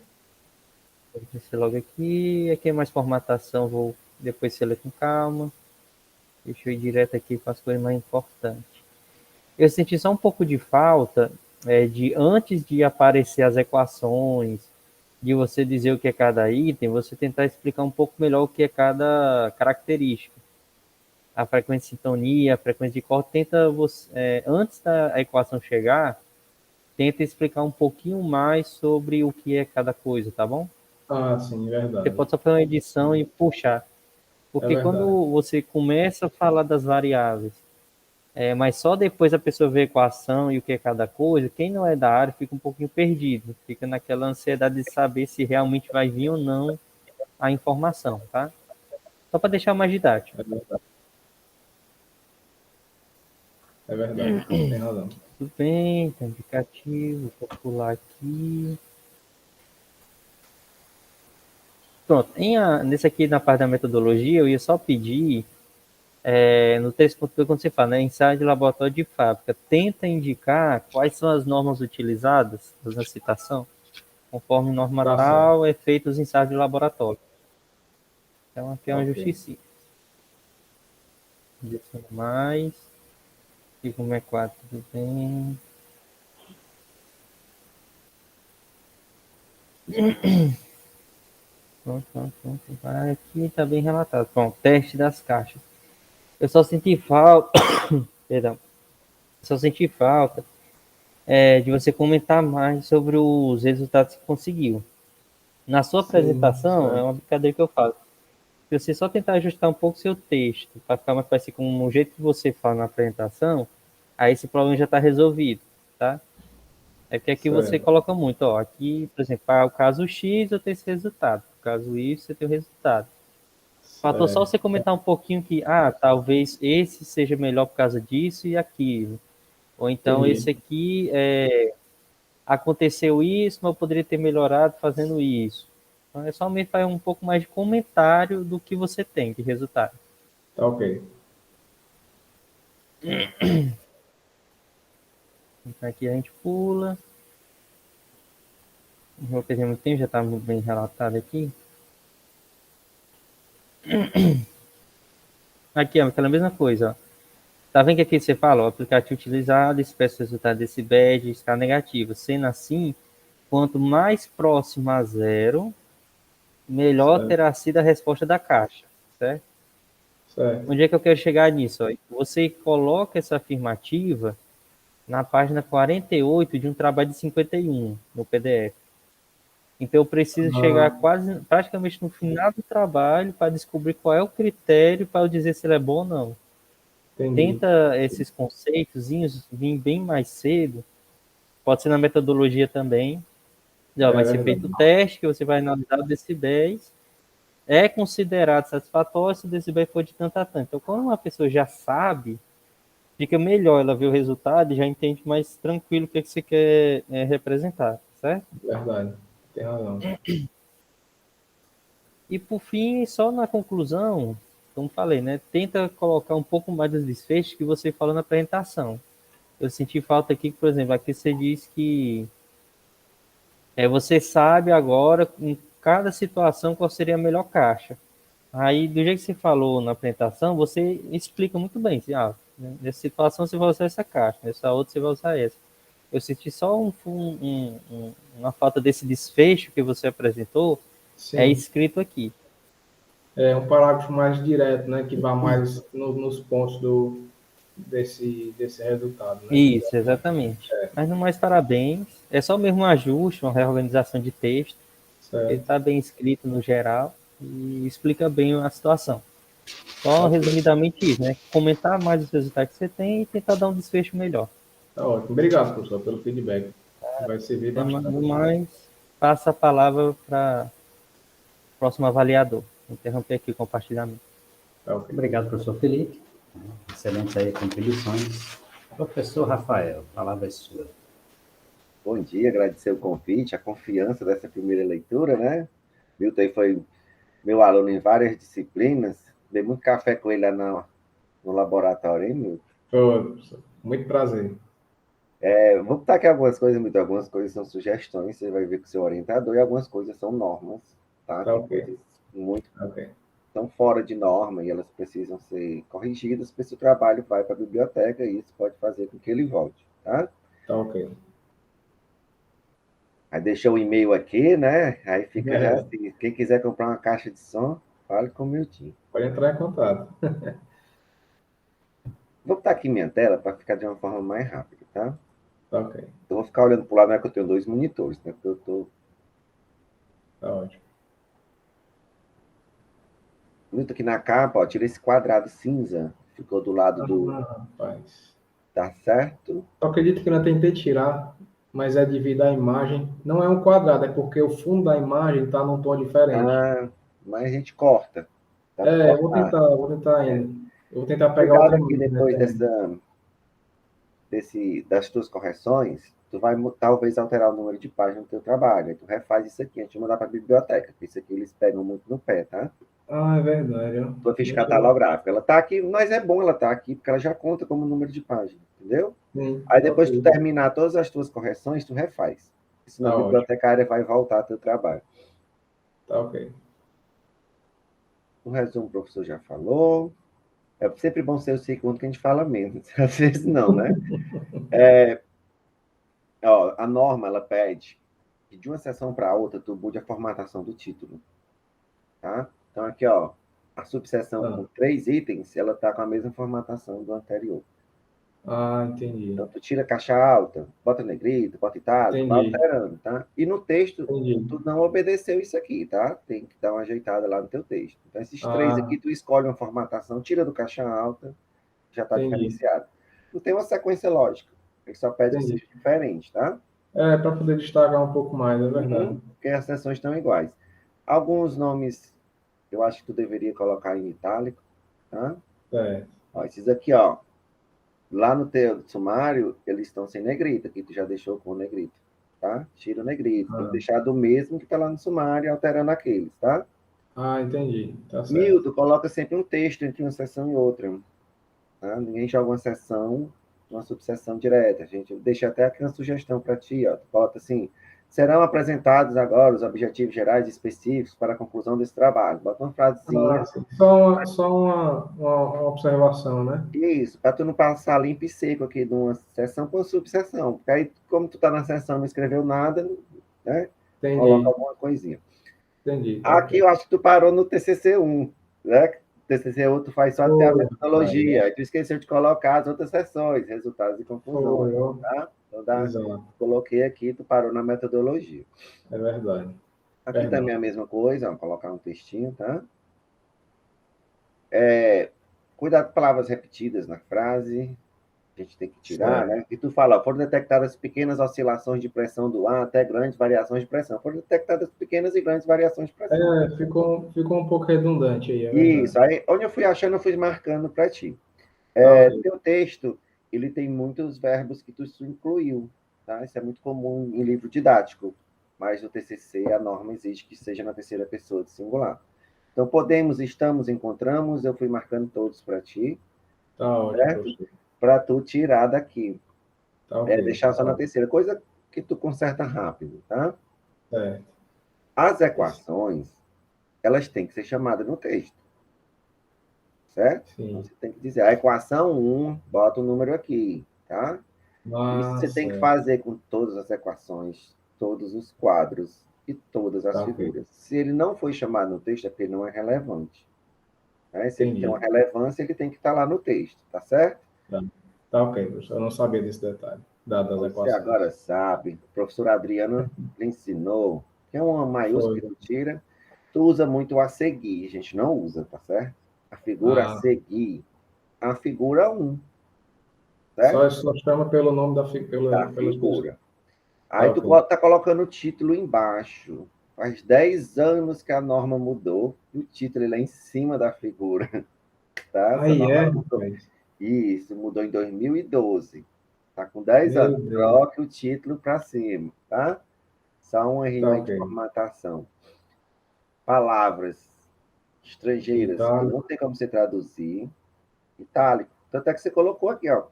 S3: Vou descer logo aqui. Aqui é mais formatação, vou depois você ler com calma. Deixa eu ir direto aqui para as coisas mais importantes. Eu senti só um pouco de falta de antes de aparecer as equações, de você dizer o que é cada item, você tentar explicar um pouco melhor o que é cada característica. A frequência de sintonia, a frequência de corte, tenta você, antes da equação chegar, tenta explicar um pouquinho mais sobre o que é cada coisa, tá bom?
S1: Ah, sim, verdade.
S3: Você pode só fazer uma edição e puxar. Porque quando você começa a falar das variáveis, mas só depois a pessoa vê a equação e o que é cada coisa, quem não é da área fica um pouquinho perdido, fica naquela ansiedade de saber se realmente vai vir ou não a informação, tá? Só para deixar mais didático.
S1: É verdade, tem razão.
S3: Tudo bem, tem indicativo, vou pular aqui. Pronto, nesse aqui na parte da metodologia, eu ia só pedir, no 3.2, quando você fala, né, ensaio de laboratório de fábrica, tenta indicar quais são as normas utilizadas, na citação, conforme norma tal, é feito os ensaios de laboratório. Então, aqui é uma justiça. Adiciona mais. E como é 4, tudo bem. Pronto. Vai aqui, tá bem relatado. Pronto, teste das caixas. Eu só senti falta. Perdão. Só senti falta de você comentar mais sobre os resultados que conseguiu. Na sua apresentação, é uma brincadeira que eu faço. Se você só tentar ajustar um pouco o seu texto, para ficar mais parecido com o jeito que você fala na apresentação, aí esse problema já está resolvido, tá? É porque aqui você coloca muito, aqui, por exemplo, o caso X eu tenho esse resultado, no caso Y você tem o resultado. Faltou só você comentar um pouquinho que, talvez esse seja melhor por causa disso e aquilo. Ou então esse aqui aconteceu isso, mas eu poderia ter melhorado fazendo isso. Então, é somente para um pouco mais de comentário do que você tem de resultado.
S1: Tá ok.
S3: Então, aqui a gente pula. Não vou perder muito tempo, já está muito bem relatado aqui. Aqui, ó, aquela mesma coisa, ó. Tá vendo que aqui você fala, o aplicativo utilizado, expressa o resultado desse badge, está negativo. Sendo assim, quanto mais próximo a zero, melhor
S1: Certo.
S3: terá sido a resposta da caixa, certo?
S1: Certo.
S3: Onde é que eu quero chegar nisso? Ó? Você coloca essa afirmativa na página 48 de um trabalho de 51 no PDF. Então eu preciso chegar
S1: Ah,
S3: praticamente no final do trabalho para descobrir qual é o critério para eu dizer se ele é bom ou não.
S1: entendi.
S3: Tenta esses conceitos vir bem mais cedo, pode ser na metodologia também. Já
S1: É
S3: vai ser feito o
S1: verdade.
S3: teste, que você vai analisar os decibéis. É considerado satisfatório se o decibel for de tanto a tanto. Então, quando uma pessoa já sabe, fica melhor ela ver o resultado e já entende mais tranquilo o que, é que você quer representar, certo?
S1: Verdade. Tem razão.
S3: E por fim, só na conclusão, como falei, né? Tenta colocar um pouco mais dos desfechos que você falou na apresentação. Eu senti falta aqui, por exemplo, aqui você diz que você sabe agora, em cada situação, qual seria a melhor caixa. Aí, do jeito que você falou na apresentação, você explica muito bem. Assim, nessa situação você vai usar essa caixa, nessa outra você vai usar essa. Eu senti só uma falta desse desfecho que você apresentou, é
S1: Sim.
S3: escrito aqui.
S1: É um parágrafo mais direto, né? Que vai mais nos pontos desse resultado, né?
S3: Isso, exatamente. Mas no mais, parabéns. É só mesmo um ajuste, uma reorganização de texto. Ele
S1: Certo.
S3: está bem escrito no geral e explica bem a situação. Só
S1: Tá,
S3: resumidamente isso, né? Comentar mais os resultados que você tem e tentar dar um desfecho melhor.
S1: tá ótimo. Obrigado, professor, pelo feedback. Vai servir
S3: No
S1: bastante.
S3: mais, passa a palavra para o próximo avaliador. Vou interromper aqui o compartilhamento.
S1: Tá ok.
S2: Obrigado, professor Felipe. Excelentes aí contribuições. Professor Rafael, a palavra é sua.
S4: Bom dia, agradecer o convite, a confiança dessa primeira leitura, né? Milton foi meu aluno em várias disciplinas, dei muito café com ele lá no laboratório, hein, Milton?
S1: Foi, professor. Muito prazer.
S4: Vou botar aqui algumas coisas, Milton, algumas coisas são sugestões, você vai ver com o seu orientador, e algumas coisas são normas, tá?
S1: Tá
S4: Tem
S1: ok.
S4: coisas muito
S1: Tá ok.
S4: tão fora de norma e elas precisam ser corrigidas, porque se o trabalho vai para a biblioteca, isso pode fazer com que ele volte, tá?
S1: Tá ok.
S4: Aí deixou o e-mail aqui, né? Aí fica já
S1: É,
S4: assim, quem quiser comprar uma caixa de som, fale com o Milton.
S1: pode entrar em contato.
S4: Vou botar aqui minha tela para ficar de uma forma mais rápida, tá?
S1: Tá ok.
S4: Eu vou ficar olhando para o lado, não é que eu tenho dois monitores, né? Porque eu tô...
S1: Tá ótimo.
S4: Muito aqui na capa, ó, tira esse quadrado cinza, ficou do lado do...
S1: Rapaz.
S4: Tá certo?
S1: Eu acredito que eu tentei tirar, mas é devido à imagem. Não é um quadrado, é porque o fundo da imagem está num tom diferente.
S4: Ah, mas a gente corta. Dá para
S1: É,
S4: cortar.
S1: vou tentar ainda. Eu vou tentar pegar
S4: Cuidado
S1: outra
S4: aqui
S1: imagem, né,
S4: depois
S1: também.
S4: das tuas correções, tu vai talvez alterar o número de páginas do teu trabalho. Aí tu refaz isso aqui antes de mandar para a biblioteca, porque isso aqui eles pegam muito no pé, tá?
S1: Ah, é verdade. Ó.
S4: Tua ficha
S1: Deixa eu...
S4: catalográfica. Ela tá aqui, mas é bom ela tá aqui, porque ela já conta como número de página, entendeu?
S1: Sim,
S4: Aí depois que tu
S1: ok.
S4: terminar todas as tuas correções, tu refaz. Senão a
S1: Tá ótimo.
S4: bibliotecária vai voltar ao teu trabalho.
S1: Tá ok.
S4: O resumo o professor já falou. É sempre bom ser o segundo que a gente fala menos. Às vezes não, né? Ó, a norma, ela pede que de uma sessão para outra tu mude a formatação do título, tá? Então aqui, ó, a subseção com
S1: Ah,
S4: 3 itens, ela tá com a mesma formatação do anterior.
S1: entendi.
S4: Então, tu tira caixa alta, bota negrito, bota itálico, vai
S1: Entendi.
S4: alterando, tá? E no texto,
S1: Entendi.
S4: tu não obedeceu isso aqui, tá? Tem que dar uma ajeitada lá no teu texto. Então, esses três
S1: Ah,
S4: aqui, tu escolhe uma formatação, tira do caixa alta, já tá
S1: entendi.
S4: diferenciado. Não tem uma sequência lógica. Ele só pede que
S1: Entendi.
S4: seja diferente, tá?
S1: É, para poder destacar um pouco mais, é verdade.
S4: Porque as seções estão iguais. Alguns nomes eu acho que tu deveria colocar em itálico, tá?
S1: É,
S4: Ó, esses aqui, ó, lá no teu sumário, eles estão sem negrito, aqui tu já deixou com negrito. tá? Tira o negrito. Tem que
S1: Ah,
S4: deixar do mesmo que está lá no sumário, alterando aqueles, tá?
S1: entendi. Tá certo.
S4: Milton, coloca sempre um texto entre uma sessão e outra. Tá? Ninguém joga uma sessão, uma subseção direta. A gente deixa até aqui uma sugestão para ti. Ó. Tu bota assim: serão apresentados agora os objetivos gerais e específicos para a conclusão desse trabalho. Bota uma frasezinha.
S1: Sim. Só uma observação, né?
S4: Isso, para tu não passar limpo e seco aqui de uma sessão para subseção. Porque aí, como tu está na sessão e não escreveu nada, né? Coloca
S1: Entendi.
S4: alguma coisinha.
S1: Entendi. Tá
S4: Aqui
S1: ok.
S4: eu acho que tu parou no TCC1, né? TCC1 tu faz só até a
S1: Foi,
S4: metodologia. Aí tu esqueceu de colocar as outras sessões, resultados e conclusões,
S1: foi, ó.
S4: tá? Então,
S1: Exato.
S4: coloquei aqui, tu parou na metodologia.
S1: É verdade.
S4: Aqui
S1: Perdão.
S4: também é a mesma coisa, ó, colocar um textinho, tá? Cuidado com palavras repetidas na frase, a gente tem que tirar,
S1: Certo.
S4: né? E tu fala, ó, foram detectadas pequenas oscilações de pressão do ar até grandes variações de pressão. Foram detectadas pequenas e grandes variações de pressão.
S1: Ficou um pouco redundante aí, é verdade.
S4: Isso, aí onde eu fui achando, eu fui marcando para ti.
S1: Tá ok.
S4: Teu texto, ele tem muitos verbos que tu incluiu, tá? Isso é muito comum em livro didático, mas no TCC a norma exige que seja na terceira pessoa de singular. Então, podemos, estamos, encontramos, eu fui marcando todos para ti,
S1: Tá ótimo,
S4: certo?
S1: professor.
S4: Para tu tirar daqui.
S1: Tá ok.
S4: Deixar
S1: Tá
S4: só na
S1: ótimo.
S4: terceira, coisa que tu conserta rápido, tá?
S1: Certo.
S4: As equações, elas têm que ser chamadas no texto, certo? Então,
S1: Sim.
S4: você tem que dizer, a equação 1, bota o número aqui, tá? Isso você tem que
S1: Certo.
S4: fazer com todas as equações, todos os quadros e todas as
S1: Tá ok.
S4: figuras. Se ele não foi chamado no texto, é porque ele não é relevante. Né? Se ele tem uma
S1: Entendi.
S4: relevância, ele tem que estar lá no texto, tá certo?
S1: Tá, tá ok, professor. Eu não sabia desse detalhe, das
S4: Você
S1: equações.
S4: agora sabe, o professor Adriano lhe ensinou que é uma maiúscula
S1: Foi.
S4: que tu tira, tu usa muito o a seguir, a gente não usa, tá certo? A figura a
S1: Ah,
S4: seguir, a figura 1, certo?
S1: só chama pelo nome
S4: Da
S1: pelas pessoas.
S4: figura.
S1: Tá
S4: Aí tu
S1: ok.
S4: tá colocando o título embaixo. Faz 10 anos que a norma mudou e o título ele é em cima da figura, tá? Essa
S1: Aí
S4: norma
S1: é,
S4: mudou.
S1: rapaz.
S4: Isso, mudou em 2012. Tá com 10 anos.
S1: Meu Deus.
S4: Troque o título para cima, tá? Só um errinho
S1: Tá
S4: aí
S1: ok.
S4: de formatação. Palavras estrangeiras que não
S1: Itálico.
S4: tem como você traduzir. Itálico. Tanto é que você colocou aqui, ó.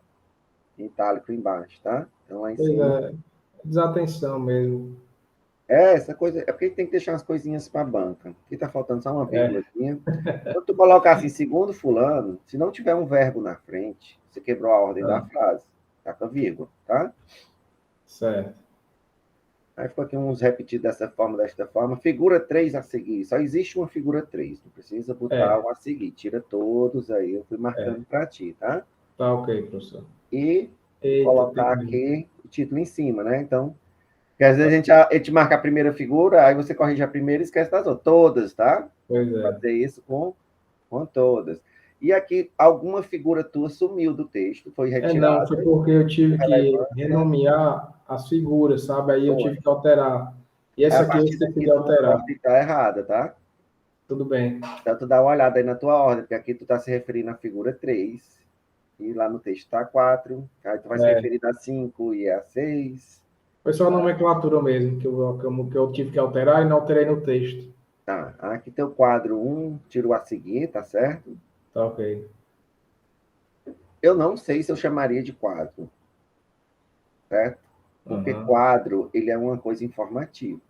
S4: Itálico embaixo, tá? Então lá em
S1: Pois
S4: cima.
S1: é, desatenção mesmo.
S4: Essa coisa. É porque a gente tem que deixar as coisinhas para a banca. Aqui tá faltando só uma
S1: É,
S4: vírgulazinha. Quando tu colocar assim, segundo fulano, se não tiver um verbo na frente, você quebrou a ordem da
S1: tá,
S4: frase. Tá com a vírgula, tá?
S1: certo.
S4: Aí ficou aqui uns repetidos desta forma. Figura 3 a seguir. Só existe uma figura 3. Não precisa botar
S1: É,
S4: um a seguir. Tira todos aí. Eu fui marcando para ti, tá?
S1: tá ok, professor.
S4: E
S1: Eita,
S4: colocar aqui o título em cima, né? Então, porque às vezes a gente marca a primeira figura, aí você corrige a primeira e esquece das outras. Todas, tá?
S1: pois é.
S4: Fazer isso com todas. E aqui, alguma figura tua sumiu do texto, foi
S1: Não,
S4: retirada,
S1: foi porque eu tive que
S4: relevância,
S1: renomear as figuras, sabe? Aí eu
S4: foi.
S1: tive que alterar. E
S4: Aí,
S1: essa
S4: a
S1: aqui eu
S4: partir
S1: esqueci
S4: daqui,
S1: de
S4: tu não
S1: alterar.
S4: pode estar errada, tá?
S1: Tudo bem.
S4: Então, tu dá uma olhada aí na tua ordem, porque aqui tu tá se referindo à figura 3, e lá no texto tá 4, aí tu vai se
S1: É,
S4: referir a 5 e a 6.
S1: foi só a nomenclatura mesmo que eu tive que alterar e não alterei no texto.
S4: Tá, aqui tem o quadro 1, tiro a seguir, tá certo?
S1: Tá ok.
S4: Eu não sei se eu chamaria de quadro, certo? Porque
S1: Aham.
S4: quadro, ele é uma coisa informativa.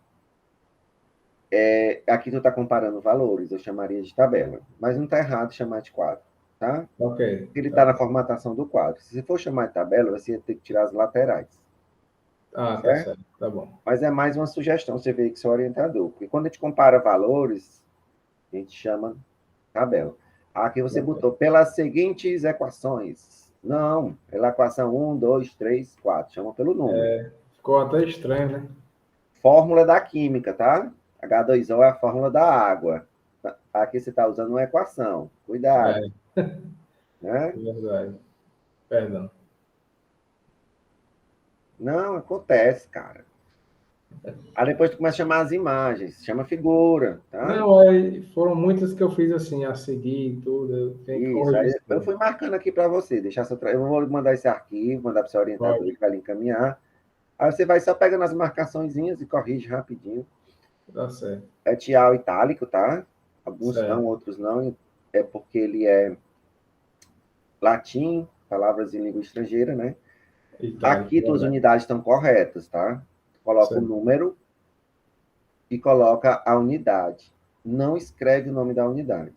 S4: Aqui tu está comparando valores, eu chamaria de tabela. Mas não está errado chamar de quadro, tá?
S1: Ok.
S4: Ele está
S1: Tá.
S4: na formatação do quadro. Se você for chamar de tabela, você ia ter que tirar as laterais,
S1: Tá
S4: certo?
S1: certo. Tá bom.
S4: Mas é mais uma sugestão, você vê que seu orientador. Porque quando a gente compara valores, a gente chama tabela. Aqui você
S1: Ok.
S4: botou pelas seguintes equações. Não, pela equação 1, 2, 3, 4. Chama pelo número.
S1: Ficou até estranho, né?
S4: Fórmula da química, tá? H2O é a fórmula da água. Aqui você está usando uma equação. Cuidado,
S1: É,
S4: né?
S1: verdade. Perdão.
S4: Não, acontece, cara. Aí depois tu começa a chamar as imagens, chama figura, tá?
S1: Não, foram muitas que eu fiz assim, a seguir e tudo. Eu tenho que
S4: Isso.
S1: corrigir
S4: Aí
S1: isso
S4: eu
S1: tudo.
S4: fui marcando aqui para você, deixar seu eu vou mandar esse arquivo, mandar para o seu orientador,
S1: Pode.
S4: ele vai lhe encaminhar. Aí você vai só pegando as marcaçõezinhas e corrige rapidinho.
S1: Tá certo.
S4: É tial itálico, tá? Alguns
S1: Certo.
S4: são, outros não. É porque ele é latim, palavras em língua estrangeira, né?
S1: Itálico,
S4: Aqui tuas
S1: verdade.
S4: unidades estão corretas, tá? Coloca o
S1: Certo.
S4: número e coloca a unidade. Não escreve o nome da unidade,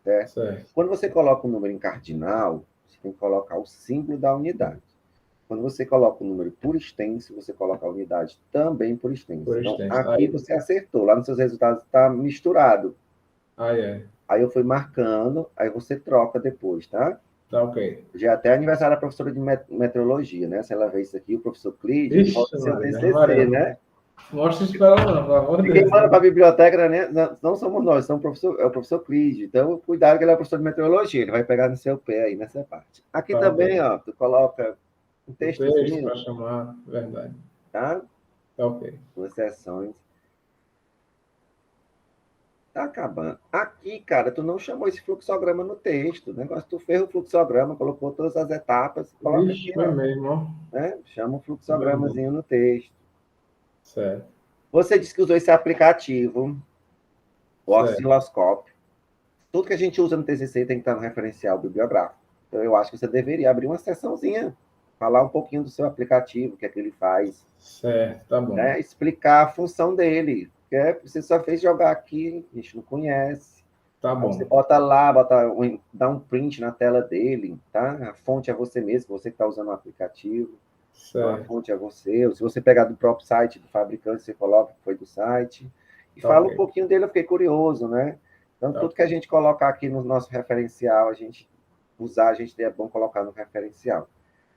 S4: certo?
S1: Certo.
S4: Quando você coloca o número em cardinal, você tem que colocar o símbolo da unidade. Quando você coloca o número por extenso, você coloca a unidade também por extenso.
S1: Por
S4: Então,
S1: extenso.
S4: aqui você acertou. Lá nos seus resultados está misturado.
S1: Aí é.
S4: Aí eu fui marcando, aí você troca depois, tá?
S1: Tá ok.
S4: Já é até aniversário da professora de meteorologia, né? Se ela vê isso aqui, o professor Clídio,
S1: Vixe,
S4: pode ser o
S1: Maria,
S4: TCC,
S1: Maria.
S4: né?
S1: Mostra isso para ela, não, pelo amor de
S4: E quem
S1: Deus.
S4: manda para a biblioteca né? Não somos nós, é o professor Clídio. Então, cuidado que ele é o professor de meteorologia, ele vai pegar no seu pé aí nessa parte. Aqui
S1: Tá ok.
S4: também, ó, tu coloca um
S1: O texto
S4: textozinho,
S1: para chamar, verdade.
S4: tá?
S1: Tá ok.
S4: Duas sessões. Tá acabando. Aqui, cara, tu não chamou esse fluxograma no texto. O negócio, tu fez o fluxograma, colocou todas as etapas, coloca
S1: Vixe,
S4: aqui,
S1: foi
S4: ó,
S1: mesmo, ó.
S4: né? Chama um
S1: Verdade.
S4: fluxogramazinho no texto.
S1: Certo.
S4: Você disse que usou esse aplicativo, o
S1: Certo.
S4: osciloscópio. Tudo que a gente usa no TCC tem que estar no referencial bibliográfico. Então, eu acho que você deveria abrir uma sessãozinha, falar um pouquinho do seu aplicativo, o que é que ele faz,
S1: Certo, tá bom.
S4: né? Explicar a função dele. Porque você só fez jogar aqui, a gente não conhece.
S1: Tá
S4: Aí você
S1: bom.
S4: bota lá, dá um print na tela dele, tá? A fonte é você mesmo, você que está usando o aplicativo. Então, a
S1: Certo.
S4: fonte é você. Ou se você pegar do próprio site do fabricante, você coloca que foi do site. E
S1: Tá
S4: fala um
S1: ok.
S4: pouquinho dele, eu fiquei curioso, né? Então,
S1: Tá
S4: tudo que a
S1: ok.
S4: gente colocar aqui no nosso referencial, a gente é bom colocar no referencial.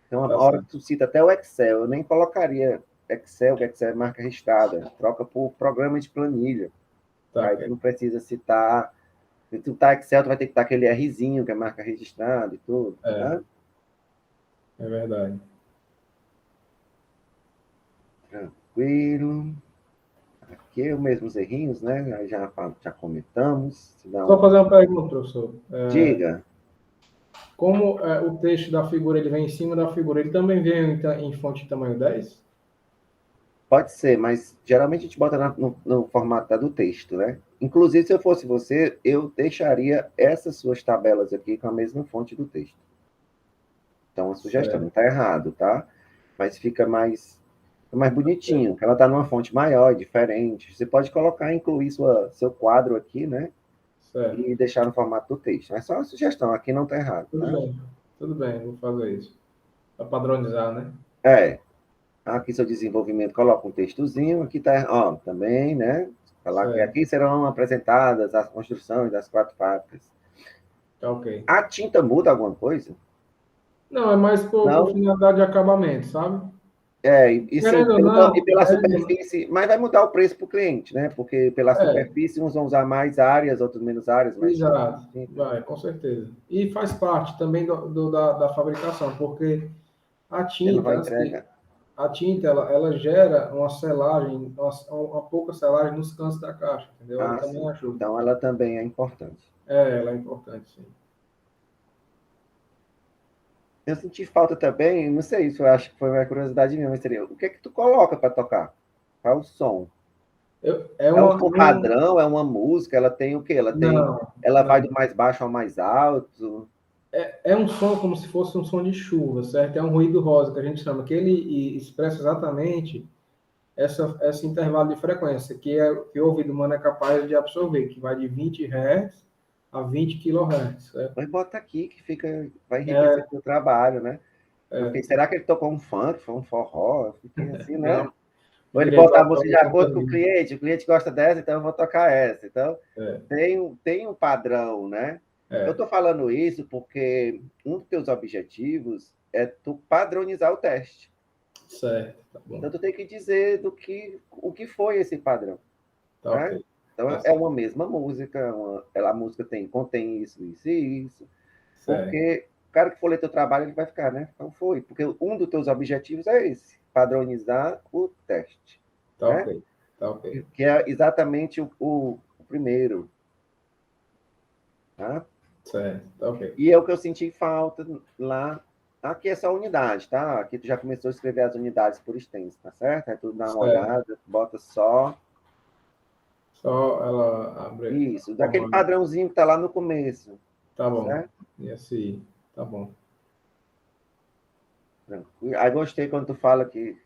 S4: Então,
S1: Tá
S4: a hora que
S1: certo.
S4: tu cita até o Excel, eu nem colocaria Excel, que Excel é marca registrada. Troca por programa de planilha.
S1: Tá
S4: Aí tu
S1: ok.
S4: não precisa citar. Se tu tá Excel, tu vai ter que estar aquele Rzinho, que é marca registrada e tudo,
S1: É,
S4: tá?
S1: é verdade.
S4: Tranquilo. Aqui os mesmos errinhos, né? Aí já comentamos. Se dá
S1: Só
S4: um...
S1: fazer uma pergunta, professor.
S4: Diga.
S1: Como o texto da figura ele vem em cima da figura, ele também vem em fonte de tamanho 10?
S4: Pode ser, mas geralmente a gente bota no formato do texto, né? Inclusive, se eu fosse você, eu deixaria essas suas tabelas aqui com a mesma fonte do texto. Então, a sugestão, não
S1: Certo.
S4: está errado, tá? Mas fica mais bonitinho, porque ela está numa fonte maior, diferente. Você pode colocar, incluir seu quadro aqui, né?
S1: Certo.
S4: E deixar no formato do texto. É só uma sugestão, aqui não está errado,
S1: Tudo
S4: tá?
S1: bem. Tudo bem, vou fazer isso. Para padronizar, né?
S4: É, aqui seu desenvolvimento, coloca um textozinho, aqui está, ó, também, né? Falar que
S1: Certo.
S4: aqui serão apresentadas as construções das 4 fábricas.
S1: Tá ok.
S4: A tinta muda alguma coisa?
S1: Não, é mais por
S4: Não?
S1: finalidade de acabamento, sabe?
S4: E sim,
S1: Querendo ou não,
S4: pela
S1: querendo ou não,
S4: superfície, mas vai mudar o preço para o cliente, né? Porque pela
S1: é,
S4: superfície, uns vão usar mais áreas, outros menos áreas, mais
S1: exato,
S4: tinta.
S1: vai, com certeza. E faz parte também da fabricação, porque a
S4: Ele não
S1: tinta,
S4: vai
S1: assim,
S4: entregar.
S1: a tinta, ela gera uma selagem, uma pouca selagem nos cantos da caixa, entendeu? Ela
S4: Ah,
S1: também
S4: sim.
S1: ajuda.
S4: Então, ela também é importante.
S1: Ela é importante, sim.
S4: Eu senti falta também, não sei, isso eu acho que foi uma curiosidade minha, mas seria, o que é que tu coloca para tocar? Qual é o som?
S1: É
S4: É um
S1: uma,
S4: som padrão, é uma música, ela tem o quê?
S1: não,
S4: Ela vai do
S1: não.
S4: mais baixo ao mais alto.
S1: É um som como se fosse um som de chuva, certo? É um ruído rosa que a gente chama, que ele expressa exatamente esse intervalo de frequência que o ouvido humano é capaz de absorver, que vai de 20 Hz a 20 kHz, certo?
S4: Mas bota aqui que vai enriquecer
S1: É,
S4: o teu trabalho, né? Eu
S1: é,
S4: fiquei, será que ele tocou um funk, foi um forró? Eu fiquei assim, né?
S1: não,
S4: Ou ele
S1: direito
S4: bota a música de
S1: autoral
S4: acordo com
S1: companhia.
S4: o cliente gosta dessa, então eu vou tocar essa. Então,
S1: É,
S4: tem um padrão, né? Eu
S1: é,
S4: estou falando isso porque um dos teus objetivos é tu padronizar o teste.
S1: certo, tá bom,
S4: Então, tu tem que dizer o que foi esse padrão,
S1: tá
S4: né?
S1: ok, tá
S4: Então, é
S1: certo,
S4: uma mesma música, a música contém isso, isso e isso,
S1: certo,
S4: porque o cara que for ler teu trabalho, ele vai ficar, né? Então, foi, porque um dos teus objetivos é esse, padronizar o teste,
S1: tá
S4: né?
S1: ok, tá ok,
S4: Que é exatamente o primeiro, tá?
S1: certo, tá ok.
S4: E é o que eu senti falta lá. Aqui é só unidade, tá? Aqui tu já começou a escrever as unidades por extenso, tá certo? Aí tu dá uma
S1: Certo.
S4: olhada, bota só.
S1: Só ela abre
S4: Isso,
S1: a
S4: daquele
S1: forma.
S4: padrãozinho que tá lá no começo,
S1: Tá
S4: tá
S1: bom.
S4: certo?
S1: E assim, tá bom.
S4: Tranquilo. Aí gostei quando tu fala que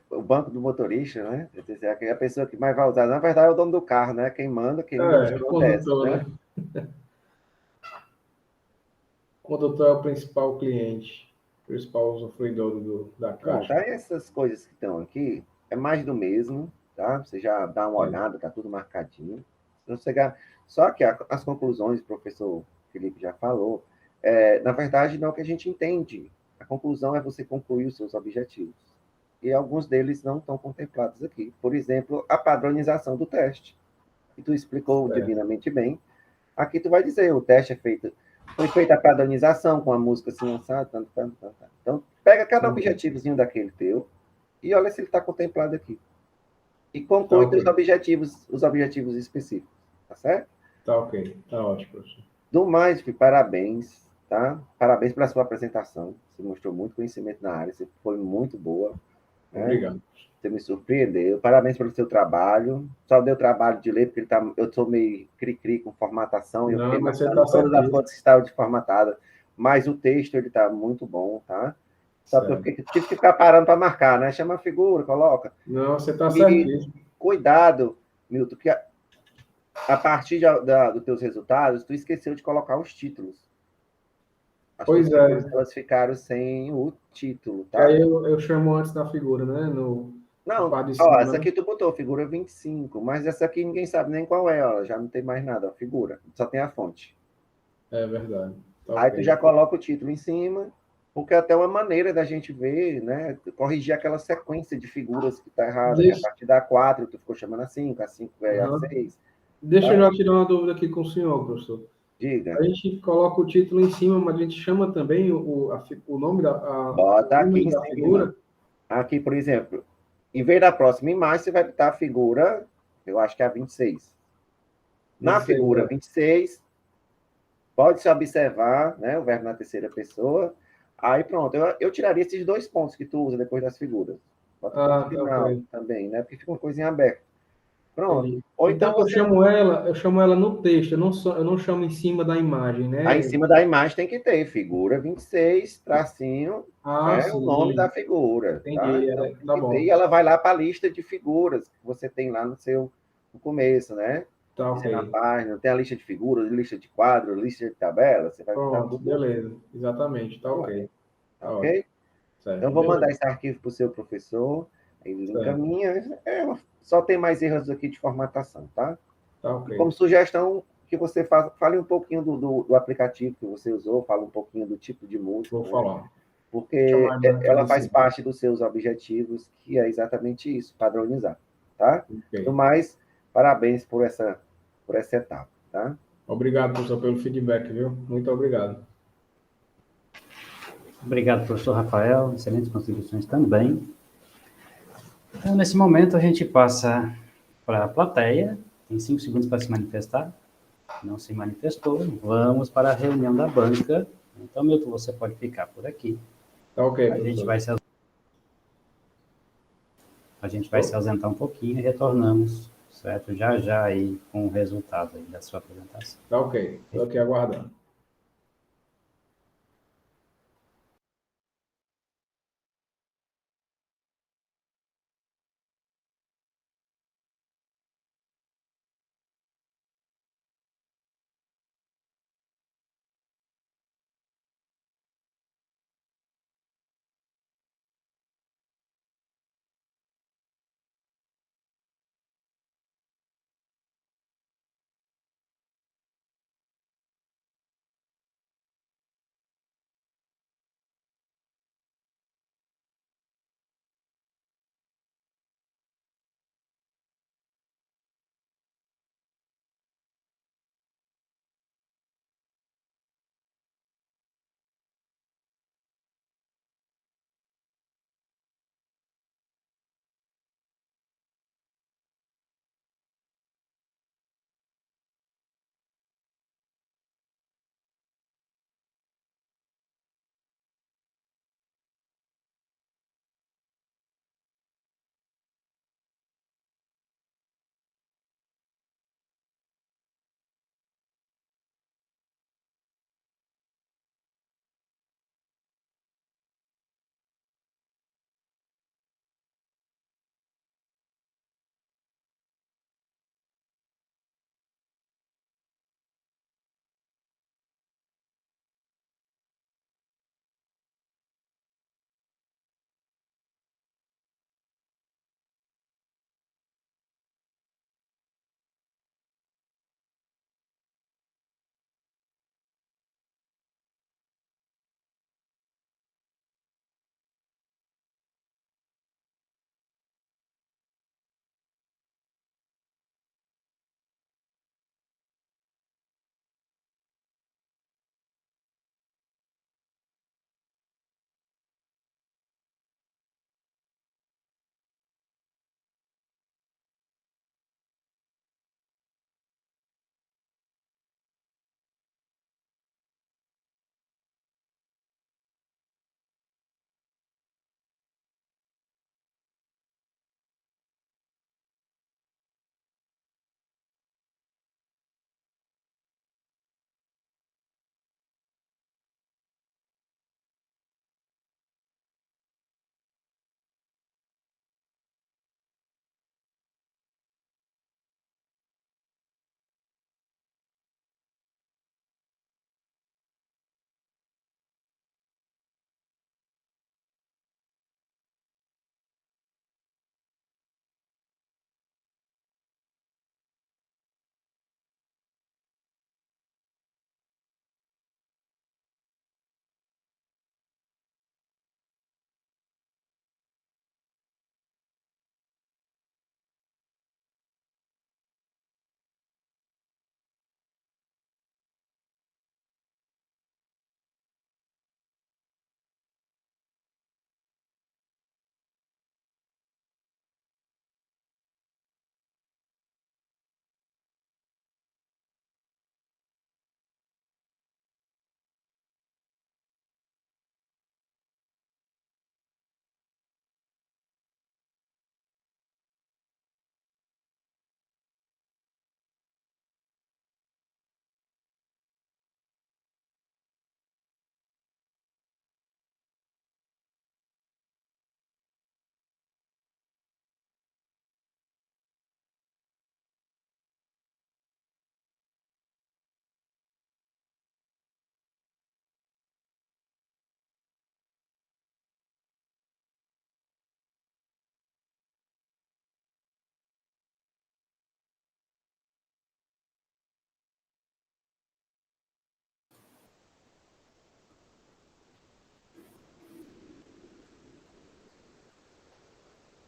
S4: o banco do motorista, né? Quer dizer, é a pessoa que mais vai usar. Na verdade, é o dono do carro, né? Quem manda, quem
S1: É, o
S4: inventou dessa,
S1: condutor,
S4: né?
S1: né? O condutor é o principal cliente, o principal usufruidor da
S4: Pronto,
S1: caixa.
S4: aí essas coisas que estão aqui é mais do mesmo, tá? Você já dá uma
S1: É.
S4: olhada, tá tudo marcadinho. Então, só que as conclusões, o professor Felipe já falou, na verdade, não é o que a gente entende. A conclusão é você concluir os seus objetivos. E alguns deles não estão contemplados aqui. Por exemplo, a padronização do teste, que tu explicou
S1: Certo.
S4: divinamente bem. Aqui tu vai dizer, o teste foi feita a padronização com a música assim, lançada, tanto, tanto, tanto, tanto. Então, pega cada
S1: Entendi.
S4: objetivozinho daquele teu e olha se ele está contemplado aqui. E
S1: Tá
S4: conclui
S1: ok.
S4: os objetivos específicos, tá certo?
S1: Tá ok. Tá ótimo, professor.
S4: Do mais, Fih, parabéns, tá? Parabéns pela sua apresentação. Você mostrou muito conhecimento na área, você foi muito boa, né?
S1: Obrigado.
S4: Você me surpreendeu. Parabéns pelo seu trabalho. Só deu trabalho de ler, porque eu estou meio cri-cri com formatação e eu
S1: Não,
S4: fiquei
S1: mas você
S4: matando
S1: tá
S4: todas as
S1: certíssimo.
S4: fotos que estavam de formatada. Mas o texto ele está muito bom, tá? Só que eu
S1: Certo.
S4: tive que ficar parando para marcar, né? Chama a figura, coloca.
S1: Não, você tá
S4: E
S1: certíssimo.
S4: cuidado, Milton, que a partir dos teus resultados, tu esqueceu de colocar os títulos. As tuas
S1: Pois
S4: figuras
S1: é.
S4: elas ficaram sem o título,
S1: Que aí
S4: tá?
S1: eu chamo antes da figura, né? Na
S4: Não,
S1: parte de
S4: ó,
S1: cima,
S4: essa
S1: né?
S4: aqui tu botou, figura 25, mas essa aqui ninguém sabe nem qual é, ó, já não tem mais nada, ó, figura, só tem a fonte.
S1: É verdade. Tá
S4: Aí tu já
S1: ok.
S4: coloca o título em cima, porque é até uma maneira da gente ver, né, corrigir aquela sequência de figuras que tá errada, que a
S1: Deixa,
S4: partir da 4 tu ficou chamando a 5 é a
S1: aham.
S4: 6,
S1: Deixa eu
S4: tá?
S1: já tirar uma dúvida aqui com o senhor, professor. A
S4: Diga,
S1: gente coloca o título em cima, mas a gente chama também o nome o
S4: bota aqui
S1: número
S4: em
S1: da
S4: cima.
S1: figura.
S4: Aqui, por exemplo, em vez da próxima imagem, você vai botar a figura, eu acho que é a 26. Na
S1: 26,
S4: figura
S1: né?
S4: 26, pode-se observar, né, o verbo na terceira pessoa. Aí pronto, eu tiraria esses dois pontos que tu usa depois das figuras. Bota ponto
S1: Ah, tá
S4: final
S1: ok.
S4: também, né? Porque fica uma coisinha aberta. Pronto.
S1: Entendi.
S4: Ou
S1: Então
S4: então você.
S1: eu chamo ela no texto, eu não chamo em cima da imagem,
S4: Aí em
S1: né?
S4: cima da imagem tem que ter figura 26, tracinho,
S1: Ah,
S4: o nome da
S1: sim.
S4: figura, tá?
S1: Entendi.
S4: Então
S1: É,
S4: tem
S1: tá
S4: que ter. E
S1: bom.
S4: ela vai lá para a lista de figuras que você tem lá no começo, né?
S1: Tá
S4: Você na
S1: ok.
S4: página, tem a lista de figuras, lista de quadros, lista de tabelas, você vai botar
S1: Pronto,
S4: tudo
S1: beleza. Exatamente, tá
S4: lá,
S1: ok.
S4: tá
S1: Tá ótimo.
S4: ok? Então,
S1: Certo,
S4: vou mandar
S1: beleza.
S4: esse arquivo para o seu professor, ele
S1: Certo,
S4: encaminha. Só tem mais erros aqui de formatação, tá?
S1: tá
S4: E como
S1: ok.
S4: sugestão, que você fale um pouquinho do aplicativo que você usou, fale um pouquinho do tipo de música,
S1: Vou
S4: né?
S1: falar.
S4: Porque
S1: Chamar ele antes
S4: ela
S1: de
S4: faz
S1: si.
S4: parte dos seus objetivos, que é exatamente isso, padronizar, tá? No
S1: Ok.
S4: mais, parabéns por essa etapa, tá?
S1: Obrigado, professor, pelo feedback, viu? Muito obrigado.
S2: Obrigado, professor Rafael, excelentes contribuições também. Então, nesse momento, a gente passa para a plateia, tem 5 segundos para se manifestar. Não se manifestou, vamos para a reunião da banca. Então, Milton, você pode ficar por aqui.
S1: Tá ok,
S2: A gente
S1: professor.
S2: vai se, a gente vai se
S1: Tô,
S2: ausentar um pouquinho e retornamos, certo? Já já aí com o resultado aí da sua apresentação.
S1: tá ok. Tô aqui aguardando.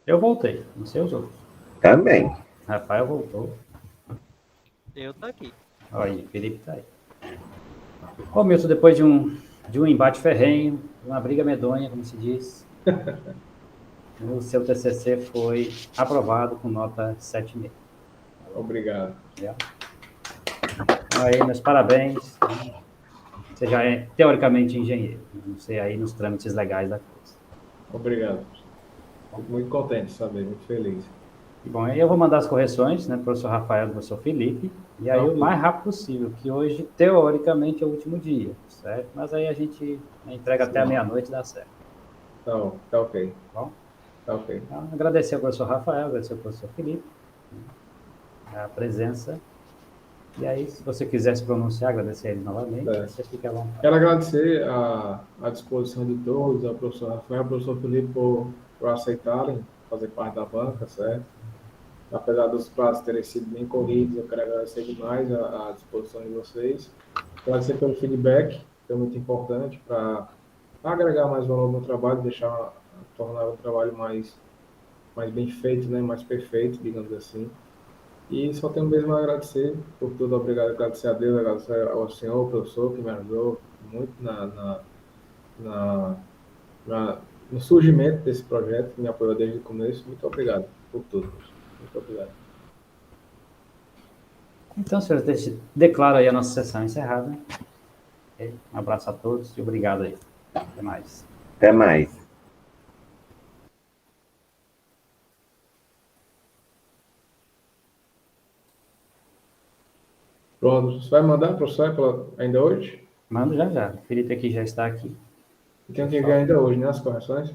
S2: Eu voltei, não sei os outros.
S4: Também.
S2: Rafael voltou.
S3: Eu tô aqui.
S2: Olha aí, Felipe tá aí. Ô, Milton, depois de um embate ferrenho, uma briga medonha, como se diz, o seu TCC foi aprovado com nota 7,5.
S1: Obrigado.
S2: Entendeu? Então, aí, meus parabéns. Você já é, teoricamente, engenheiro. Não sei aí nos trâmites legais da coisa.
S1: Obrigado. Fico muito contente de saber, muito feliz.
S2: Bom, aí eu vou mandar as correções, né, professor Rafael e professor Felipe, e aí
S1: Tá
S2: o
S1: ok.
S2: mais rápido possível, que hoje, teoricamente, é o último dia, certo? Mas aí a gente entrega até a meia-noite e dá certo,
S1: Tá ok.
S2: tá bom?
S1: Tá ok.
S2: Então, agradecer ao professor Rafael, agradecer ao professor Felipe, a presença, e aí, se você quiser se pronunciar, agradecer a eles novamente, você fica à vontade.
S1: Quero agradecer a disposição de todos, ao professor Rafael, ao professor Felipe, por aceitarem fazer parte da banca, certo? Apesar dos prazos terem sido bem corridos, eu quero agradecer demais a disposição de vocês. Agradecer pelo feedback, que é muito importante para agregar mais valor no trabalho, tornar o trabalho mais bem feito, né? Mais perfeito, digamos assim. E só tenho mesmo a agradecer por tudo. Obrigado, agradecer a Deus, agradecer ao senhor, professor, que me ajudou muito na, no surgimento desse projeto, que me apoiou desde o começo. Muito obrigado por tudo. Muito obrigado.
S2: Então, senhores, declaro aí a nossa sessão encerrada. Ok? Um abraço a todos e obrigado aí. Até mais.
S4: Até mais.
S1: Pronto, você vai mandar, professor, ainda hoje?
S2: Mando já já. O Felipe aqui já está aqui.
S1: Tem que enviar ainda hoje, né, as correções?